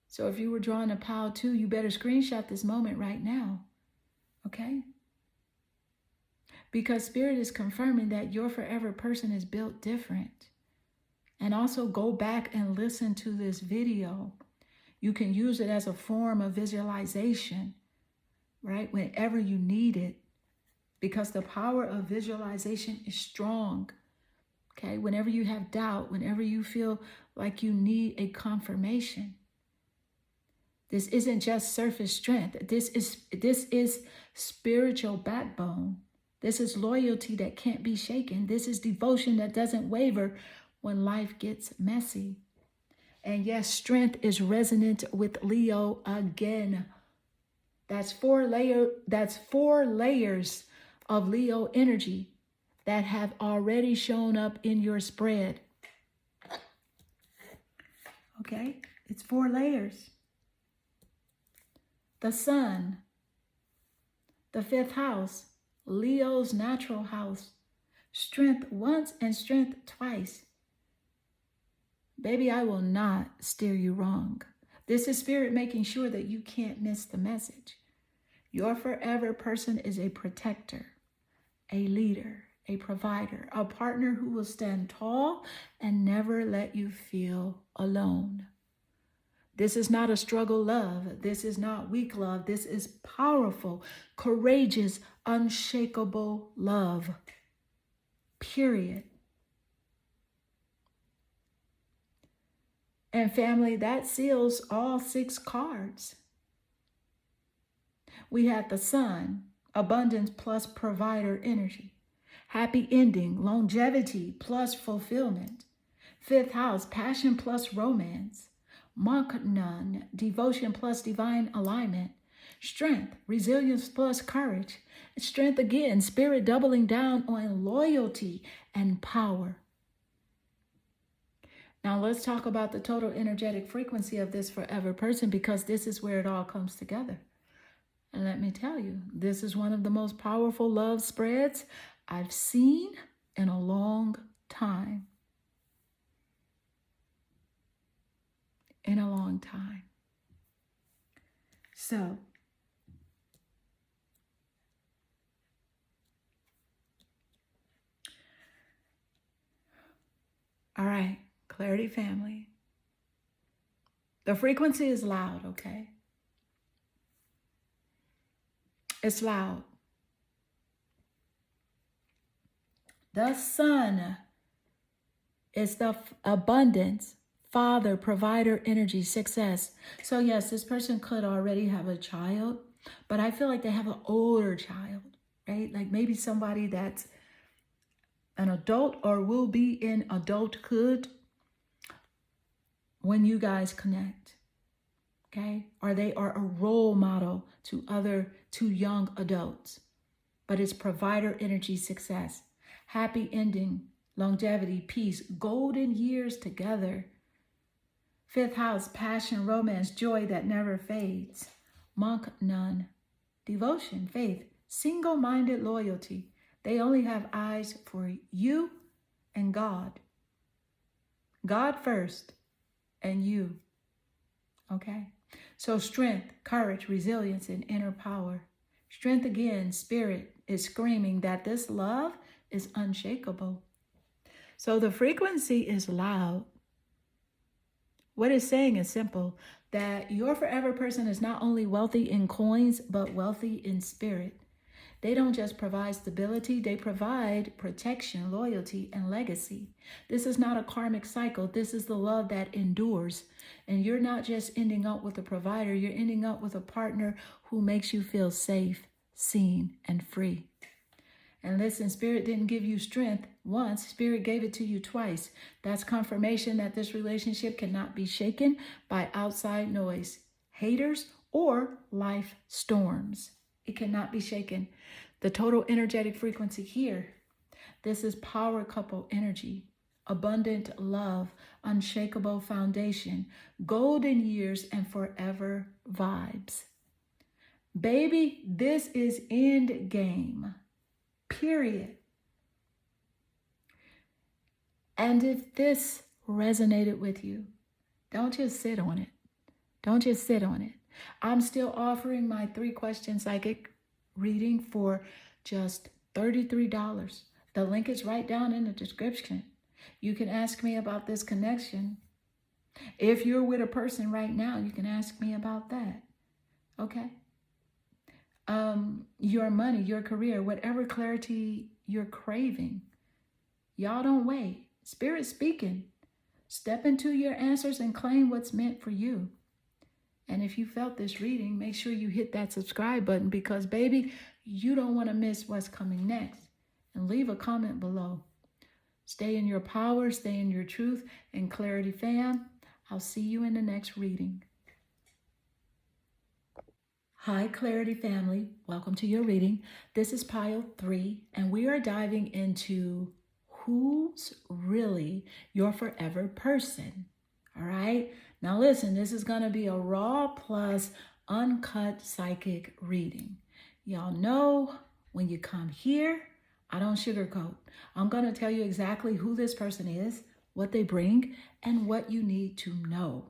So if you were drawing a pile too, you better screenshot this moment right now. Okay? Because spirit is confirming that your forever person is built different. And also go back and listen to this video. You can use it as a form of visualization, right? Whenever you need it. Because the power of visualization is strong. Okay, whenever you have doubt, whenever you feel like you need a confirmation, this isn't just surface strength. This is spiritual backbone. This is loyalty that can't be shaken. This is devotion that doesn't waver when life gets messy. And yes, strength is resonant with Leo again. That's four layers of Leo energy that have already shown up in your spread. Okay, it's 4 layers. The sun, the 5th house, Leo's natural house. Strength once and strength twice. Baby, I will not steer you wrong. This is spirit making sure that you can't miss the message. Your forever person is a protector, a leader, a provider, a partner who will stand tall and never let you feel alone. This is not a struggle love. This is not weak love. This is powerful, courageous, unshakable love. Period. And family, that seals all 6 cards. We had the sun, abundance plus provider energy. Happy ending, longevity plus fulfillment. 5th house, passion plus romance. Monk nun, devotion plus divine alignment. Strength, resilience plus courage. Strength again, spirit doubling down on loyalty and power. Now let's talk about the total energetic frequency of this forever person, because this is where it all comes together. And let me tell you, this is one of the most powerful love spreads I've seen in a long time. In a long time. So, all right, Clarity family. The frequency is loud, okay? It's loud. The sun is the abundance, father, provider, energy, success. So yes, this person could already have a child, but I feel like they have an older child, right? Like maybe somebody that's an adult or will be in adulthood when you guys connect, okay? Or they are a role model to young adults, but it's provider, energy, success, happy ending, longevity, peace, golden years together. 5th house, passion, romance, joy that never fades. Monk nun, devotion, faith, single-minded loyalty. They only have eyes for you and God. God first and you. Okay? So strength, courage, resilience, and inner power. Strength again, spirit is screaming that this love is unshakable. So the frequency is loud. What it's saying is simple, that your forever person is not only wealthy in coins, but wealthy in spirit. They don't just provide stability, they provide protection, loyalty, and legacy. This is not a karmic cycle. This is the love that endures. And you're not just ending up with a provider, you're ending up with a partner who makes you feel safe, seen, and free. And listen, Spirit didn't give you strength once. Spirit gave it to you twice. That's confirmation that this relationship cannot be shaken by outside noise, haters, or life storms. It cannot be shaken. The total energetic frequency here, this is power couple energy, abundant love, unshakable foundation, golden years, and forever vibes. Baby, this is end game. Period. And if this resonated with you, don't just sit on it. Don't just sit on it. I'm still offering my 3-question psychic reading for just $33. The link is right down in the description. You can ask me about this connection. If you're with a person right now, you can ask me about that. Okay? Your money, your career, whatever clarity you're craving. Y'all don't wait. Spirit speaking. Step into your answers and claim what's meant for you. And if you felt this reading, make sure you hit that subscribe button because, baby, you don't want to miss what's coming next. And leave a comment below. Stay in your power, stay in your truth, and Clarity fam, I'll see you in the next reading. Hi, Clarity family. Welcome to your reading. This is pile 3, and we are diving into who's really your forever person. All right. Now listen, this is going to be a raw plus uncut psychic reading. Y'all know when you come here, I don't sugarcoat. I'm going to tell you exactly who this person is, what they bring, and what you need to know.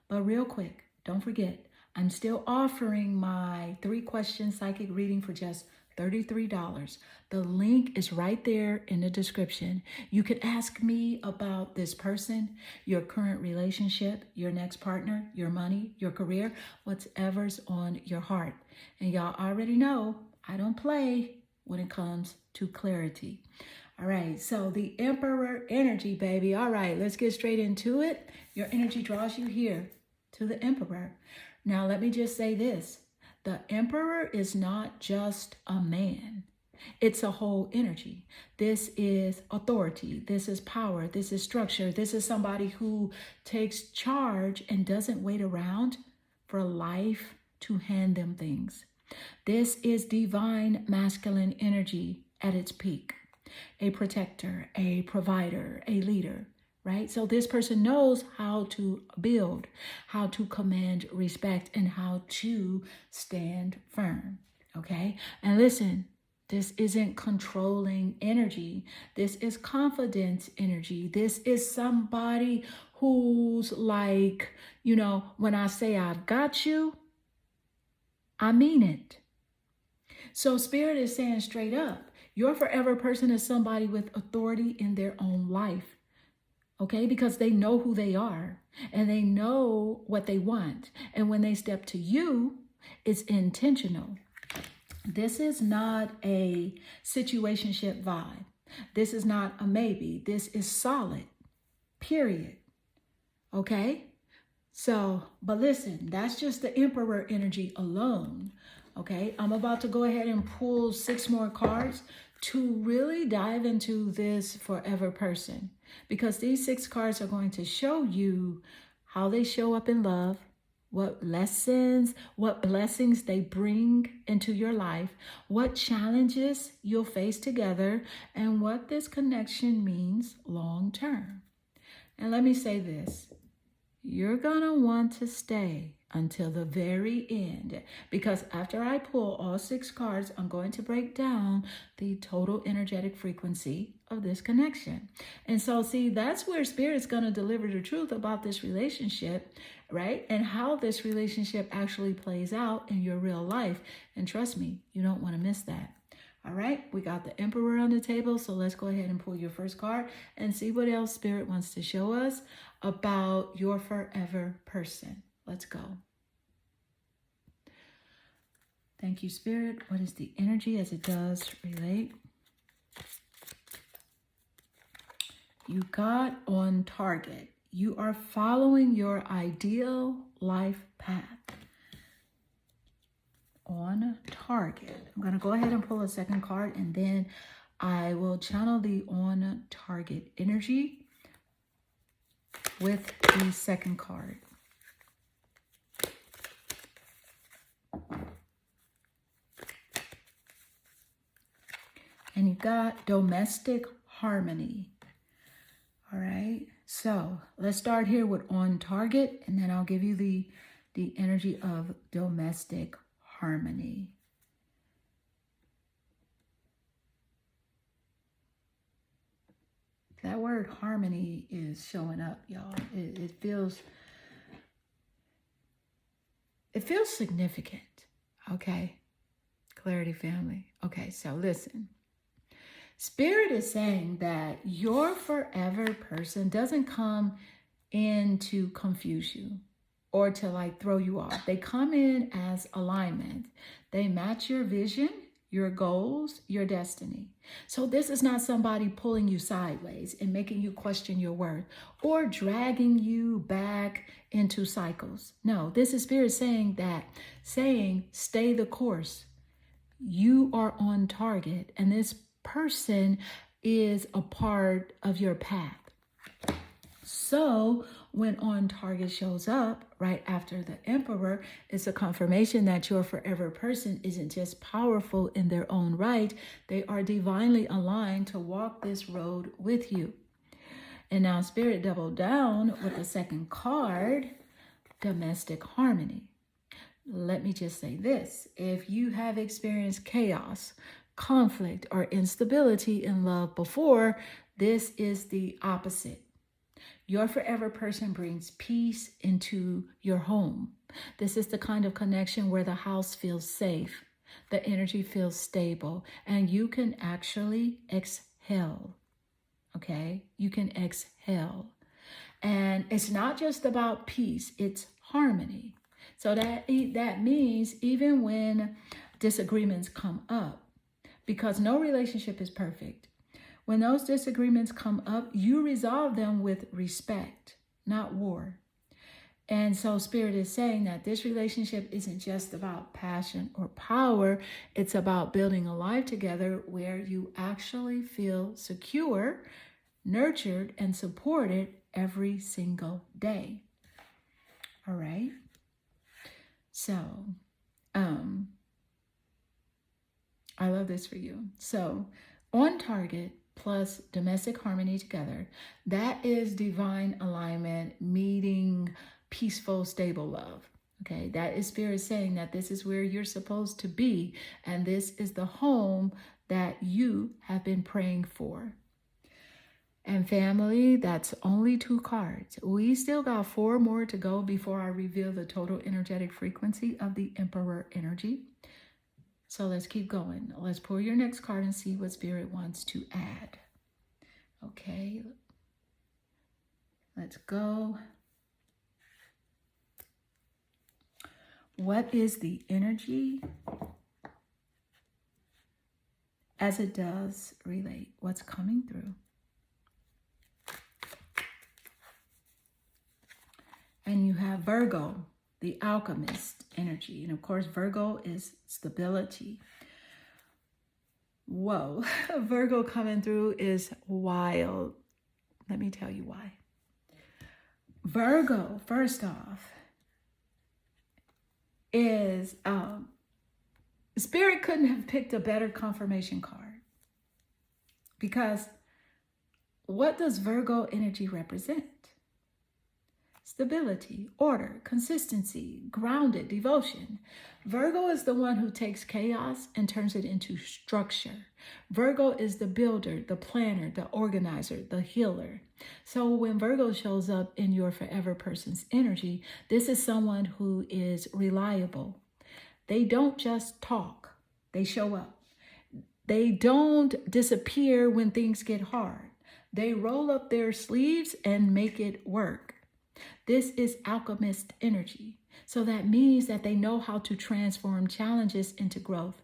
But real quick, don't forget, I'm still offering my 3-question psychic reading for just $33. The link is right there in the description. You can ask me about this person, your current relationship, your next partner, your money, your career, whatever's on your heart. And y'all already know I don't play when it comes to clarity. All right, so the Emperor energy, baby. All right, let's get straight into it. Your energy draws you here to the Emperor. Now, let me just say this. The Emperor is not just a man. It's a whole energy. This is authority. This is power. This is structure. This is somebody who takes charge and doesn't wait around for life to hand them things. This is divine masculine energy at its peak. A protector, a provider, a leader. Right? So this person knows how to build, how to command respect, and how to stand firm. Okay? And listen, this isn't controlling energy. This is confidence energy. This is somebody who's like, you know, when I say I've got you, I mean it. So Spirit is saying straight up, your forever person is somebody with authority in their own life. Okay, because they know who they are and they know what they want. And when they step to you, it's intentional. This is not a situationship vibe. This is not a maybe. This is solid, period. Okay, so, but listen, that's just the Emperor energy alone. Okay, I'm about to go ahead and pull 6 more cards to really dive into this forever person, because these 6 cards are going to show you how they show up in love, what lessons, what blessings they bring into your life, what challenges you'll face together, and what this connection means long term. And let me say this, you're gonna want to stay until the very end, because after I pull all 6 cards, I'm going to break down the total energetic frequency of this connection. And so, see, that's where Spirit's going to deliver the truth about this relationship, right? And how this relationship actually plays out in your real life. And trust me, you don't want to miss that. All right, we got the Emperor on the table, so let's go ahead and pull your first card and see what else Spirit wants to show us about your forever person. Let's go. Thank you, Spirit. What is the energy as it does relate? You got on target. You are following your ideal life path. On target. I'm going to go ahead and pull a second card, and then I will channel the on target energy with the second card. And you got domestic harmony. All right. So let's start here with on target, and then I'll give you the energy of domestic harmony. That word harmony is showing up, y'all. It feels significant. Okay. Clarity family. Okay, so listen. Spirit is saying that your forever person doesn't come in to confuse you or to like throw you off. They come in as alignment. They match your vision, your goals, your destiny. So this is not somebody pulling you sideways and making you question your worth or dragging you back into cycles. No, this is Spirit saying stay the course. You are on target, and this person is a part of your path. So when on target shows up right after the Emperor, it's a confirmation that your forever person isn't just powerful in their own right. They are divinely aligned to walk this road with you. And now Spirit doubled down with the second card, domestic harmony. Let me just say this. If you have experienced chaos, conflict, or instability in love before, this is the opposite. Your forever person brings peace into your home. This is the kind of connection where the house feels safe, the energy feels stable, and you can actually exhale. Okay? You can exhale. And it's not just about peace, it's harmony. So that means even when disagreements come up, because no relationship is perfect, when those disagreements come up, you resolve them with respect, not war. And so Spirit is saying that this relationship isn't just about passion or power. It's about building a life together where you actually feel secure, nurtured, and supported every single day. All right. So, I love this for you. So, on target plus domestic harmony together, that is divine alignment meeting peaceful, stable love. Okay, that is Spirit saying that this is where you're supposed to be, and this is the home that you have been praying for. And family, that's only 2 cards. We still got 4 more to go before I reveal the total energetic frequency of the Emperor energy. So let's keep going. Let's pull your next card and see what Spirit wants to add. Okay. Let's go. What is the energy as it does relate? What's coming through? And you have Virgo, the alchemist energy. And of course, Virgo is stability. Whoa, Virgo coming through is wild. Let me tell you why. Virgo, first off, is Spirit couldn't have picked a better confirmation card. Because what does Virgo energy represent? Stability, order, consistency, grounded, devotion. Virgo is the one who takes chaos and turns it into structure. Virgo is the builder, the planner, the organizer, the healer. So when Virgo shows up in your forever person's energy, this is someone who is reliable. They don't just talk, they show up. They don't disappear when things get hard. They roll up their sleeves and make it work. This is alchemist energy. So that means that they know how to transform challenges into growth.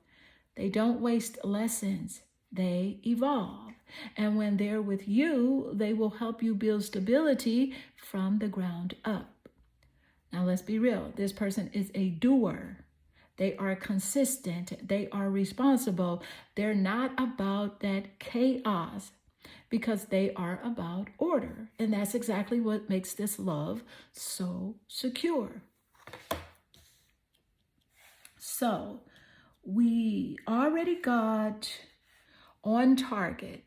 They don't waste lessons. They evolve. And when they're with you, they will help you build stability from the ground up. Now, let's be real. This person is a doer. They are consistent. They are responsible. They're not about that chaos, because they are about order. And that's exactly what makes this love so secure. So we already got on target,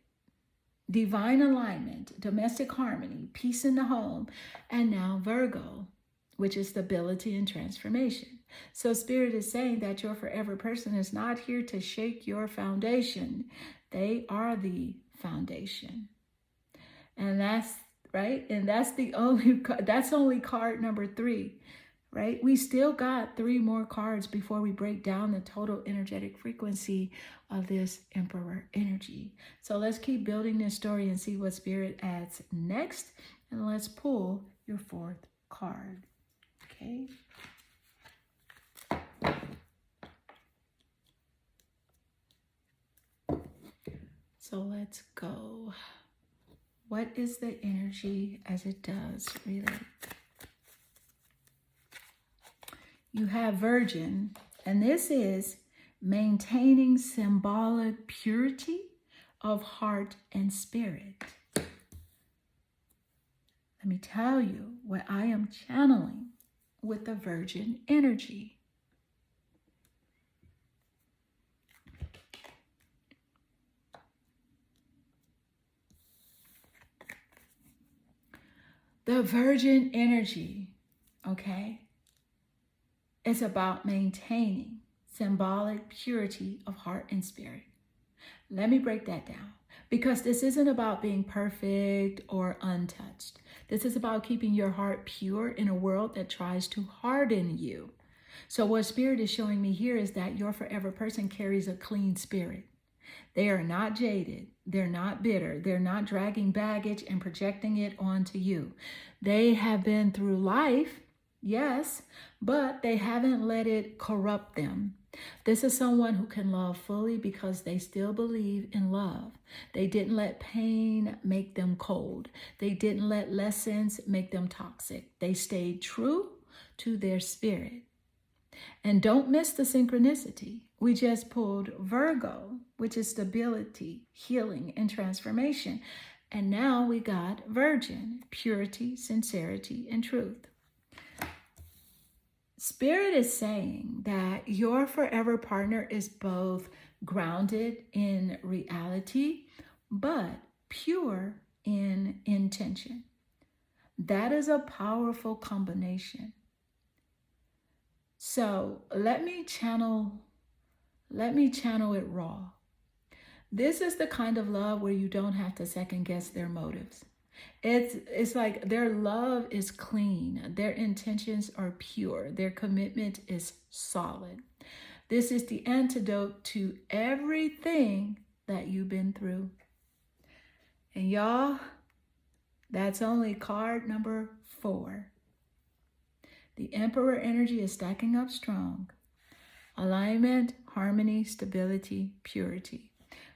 divine alignment, domestic harmony, peace in the home, and now Virgo, which is stability and transformation. So Spirit is saying that your forever person is not here to shake your foundation. They are the foundation. And that's right. And that's only card number 3, right? We still got 3 more cards before we break down the total energetic frequency of this Emperor energy. So let's keep building this story and see what Spirit adds next. And let's pull your 4th card. Okay. So let's go. What is the energy as it does relate? You have Virgin, and this is maintaining symbolic purity of heart and spirit. Let me tell you what I am channeling with the Virgin energy. The Virgin energy, okay, is about maintaining symbolic purity of heart and spirit. Let me break that down, because this isn't about being perfect or untouched. This is about keeping your heart pure in a world that tries to harden you. So what Spirit is showing me here is that your forever person carries a clean spirit. They are not jaded. They're not bitter. They're not dragging baggage and projecting it onto you. They have been through life, yes, but they haven't let it corrupt them. This is someone who can love fully because they still believe in love. They didn't let pain make them cold. They didn't let lessons make them toxic. They stayed true to their spirit. And don't miss the synchronicity. We just pulled Virgo, which is stability, healing, and transformation. And now we got Virgin, purity, sincerity, and truth. Spirit is saying that your forever partner is both grounded in reality, but pure in intention. That is a powerful combination. So let me channel it raw. This is the kind of love where you don't have to second guess their motives. It's like their love is clean. Their intentions are pure. Their commitment is solid. This is the antidote to everything that you've been through. And y'all, that's only card number 4. The Emperor energy is stacking up strong. Alignment, harmony, stability, purity.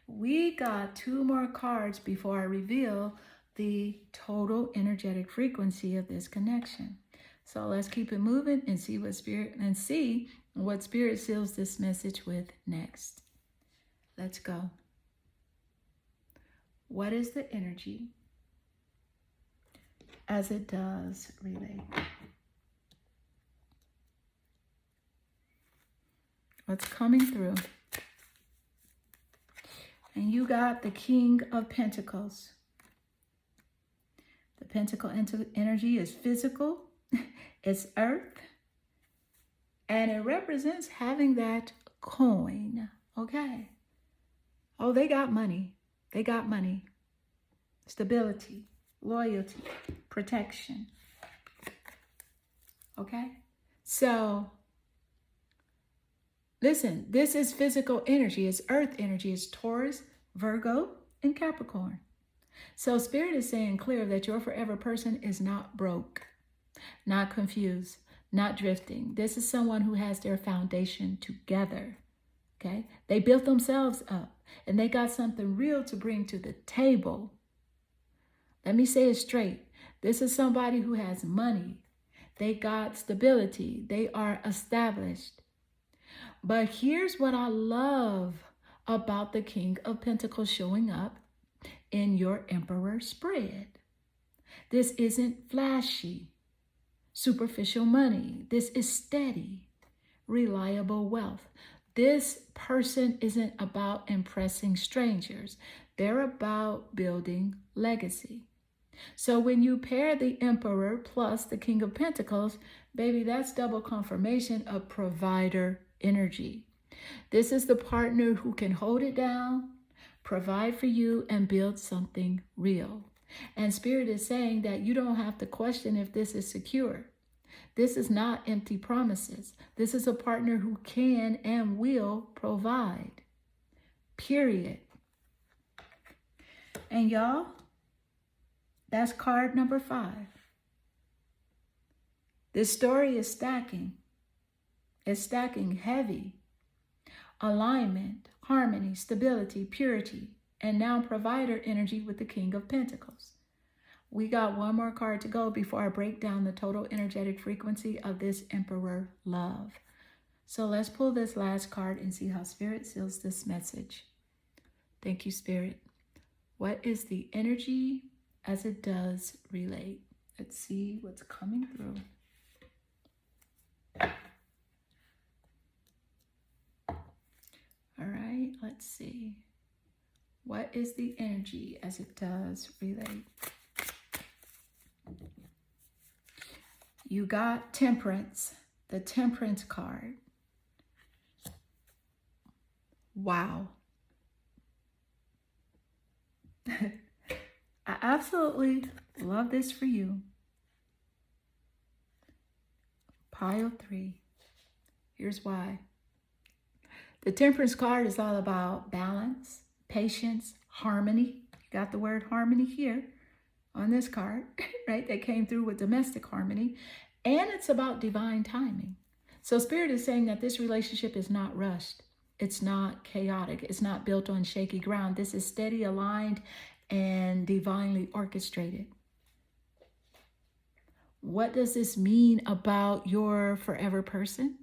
We got 2 more cards before I reveal the total energetic frequency of this connection. So let's keep it moving and see what Spirit seals this message with next. Let's go. What is the energy as it does relate? What's coming through? And you got the King of Pentacles. The Pentacle energy is physical, it's earth, and it represents having that coin, okay? Oh, they got money. They got money. Stability, loyalty, protection, okay? So, listen, this is physical energy. It's earth energy. It's Taurus, Virgo, and Capricorn. So Spirit is saying clear that your forever person is not broke, not confused, not drifting. This is someone who has their foundation together, okay? They built themselves up, and they got something real to bring to the table. Let me say it straight. This is somebody who has money. They got stability. They are established. But here's what I love about the King of Pentacles showing up in your Emperor spread. This isn't flashy, superficial money. This is steady, reliable wealth. This person isn't about impressing strangers. They're about building legacy. So when you pair the Emperor plus the King of Pentacles, baby, that's double confirmation of provider energy. This is the partner who can hold it down, provide for you, and build something real. And Spirit is saying that you don't have to question if this is secure. This is not empty promises. This is a partner who can and will provide. Period. And y'all, that's card number 5. This story is stacking. It's stacking heavy. Alignment, harmony, stability, purity, and now provider energy with the King of Pentacles. We got one more card to go before I break down the total energetic frequency of this Emperor love. So let's pull this last card and see how Spirit seals this message. Thank you, Spirit. What is the energy as it does relate? Let's see what's coming through. All right, let's see. What is the energy as it does relate? You got Temperance, the Temperance card. Wow. I absolutely love this for you. Pile 3. Here's why. The Temperance card is all about balance, patience, harmony. You got the word harmony here on this card, right? That came through with domestic harmony. And it's about divine timing. So Spirit is saying that this relationship is not rushed. It's not chaotic. It's not built on shaky ground. This is steady, aligned, and divinely orchestrated. What does this mean about your forever person?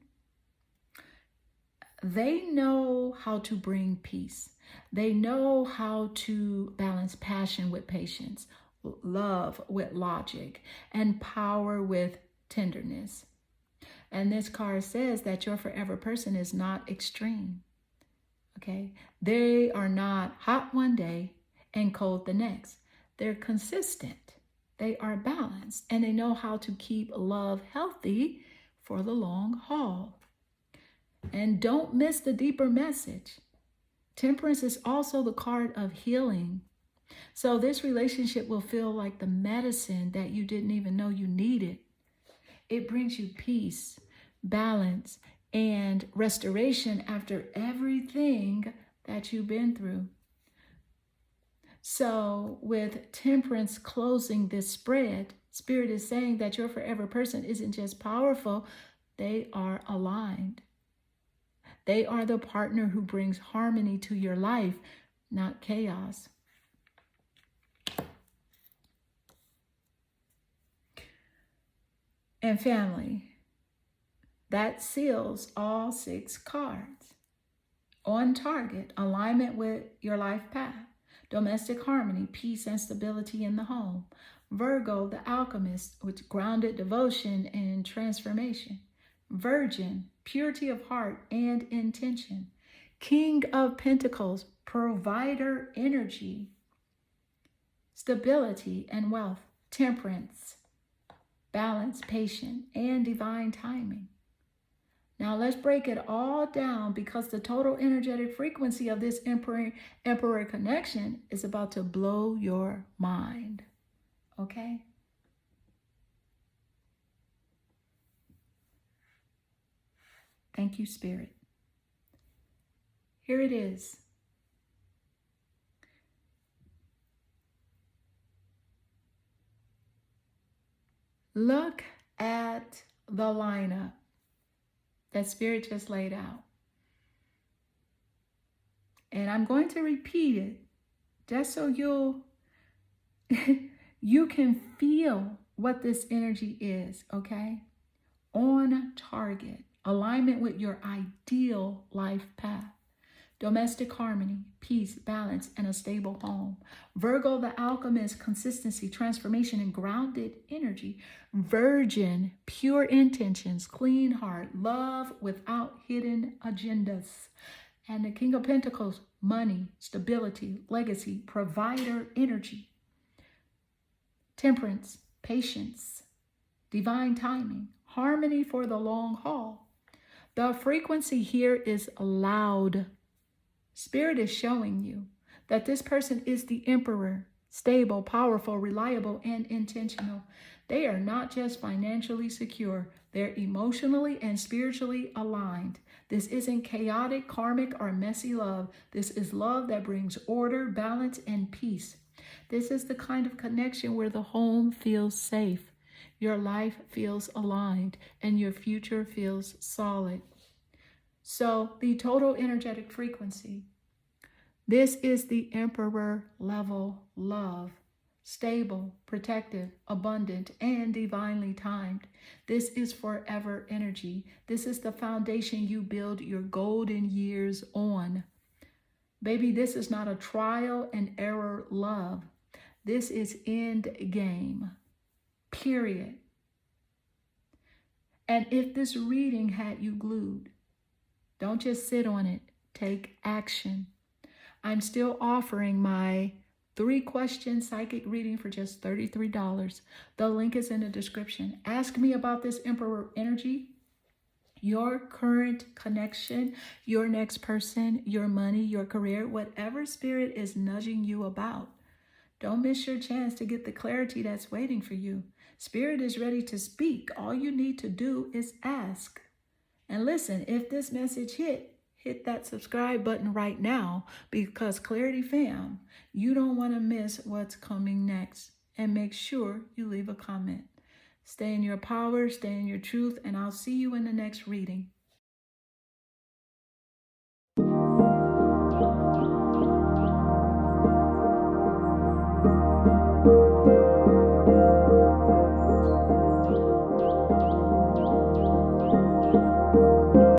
They know how to bring peace. They know how to balance passion with patience, love with logic, and power with tenderness. And this card says that your forever person is not extreme. Okay? They are not hot one day and cold the next. They're consistent. They are balanced, and they know how to keep love healthy for the long haul. And don't miss the deeper message. Temperance is also the card of healing. So this relationship will feel like the medicine that you didn't even know you needed. It brings you peace, balance, and restoration after everything that you've been through. So with Temperance closing this spread, Spirit is saying that your forever person isn't just powerful, they are aligned. They are the partner who brings harmony to your life, not chaos. And family, that seals all 6 cards. On target, alignment with your life path. Domestic harmony, peace and stability in the home. Virgo, the alchemist, with grounded devotion and transformation. Virgin, purity of heart and intention. King of Pentacles, provider energy. Stability and wealth. Temperance, balance, patience, and divine timing. Now let's break it all down, because the total energetic frequency of this Emperor connection is about to blow your mind. Okay? Thank you, Spirit. Here it is. Look at the lineup that Spirit just laid out. And I'm going to repeat it just so you can feel what this energy is, okay? On target, alignment with your ideal life path. Domestic harmony, peace, balance, and a stable home. Virgo, the alchemist, consistency, transformation, and grounded energy. Virgin, pure intentions, clean heart, love without hidden agendas. And the King of Pentacles, money, stability, legacy, provider energy. Temperance, patience, divine timing, harmony for the long haul. The frequency here is loud. Spirit is showing you that this person is the Emperor, stable, powerful, reliable, and intentional. They are not just financially secure, they're emotionally and spiritually aligned. This isn't chaotic, karmic, or messy love. This is love that brings order, balance, and peace. This is the kind of connection where the home feels safe, your life feels aligned, and your future feels solid. So the total energetic frequency, This is the Emperor level love. Stable, protective, abundant, and divinely timed. This is forever energy. This is the foundation you build your golden years on. Baby, this is not a trial and error love. This is end game. Period. And if this reading had you glued, don't just sit on it. Take action. I'm still offering my 3-question psychic reading for just $33. The link is in the description. Ask me about this Emperor energy, your current connection, your next person, your money, your career, whatever spirit is nudging you about. Don't miss your chance to get the clarity that's waiting for you. Spirit is ready to speak. All you need to do is ask. And listen, if this message hit that subscribe button right now, because Clarity Fam, you don't want to miss what's coming next. And make sure you leave a comment. Stay in your power, stay in your truth, and I'll see you in the next reading.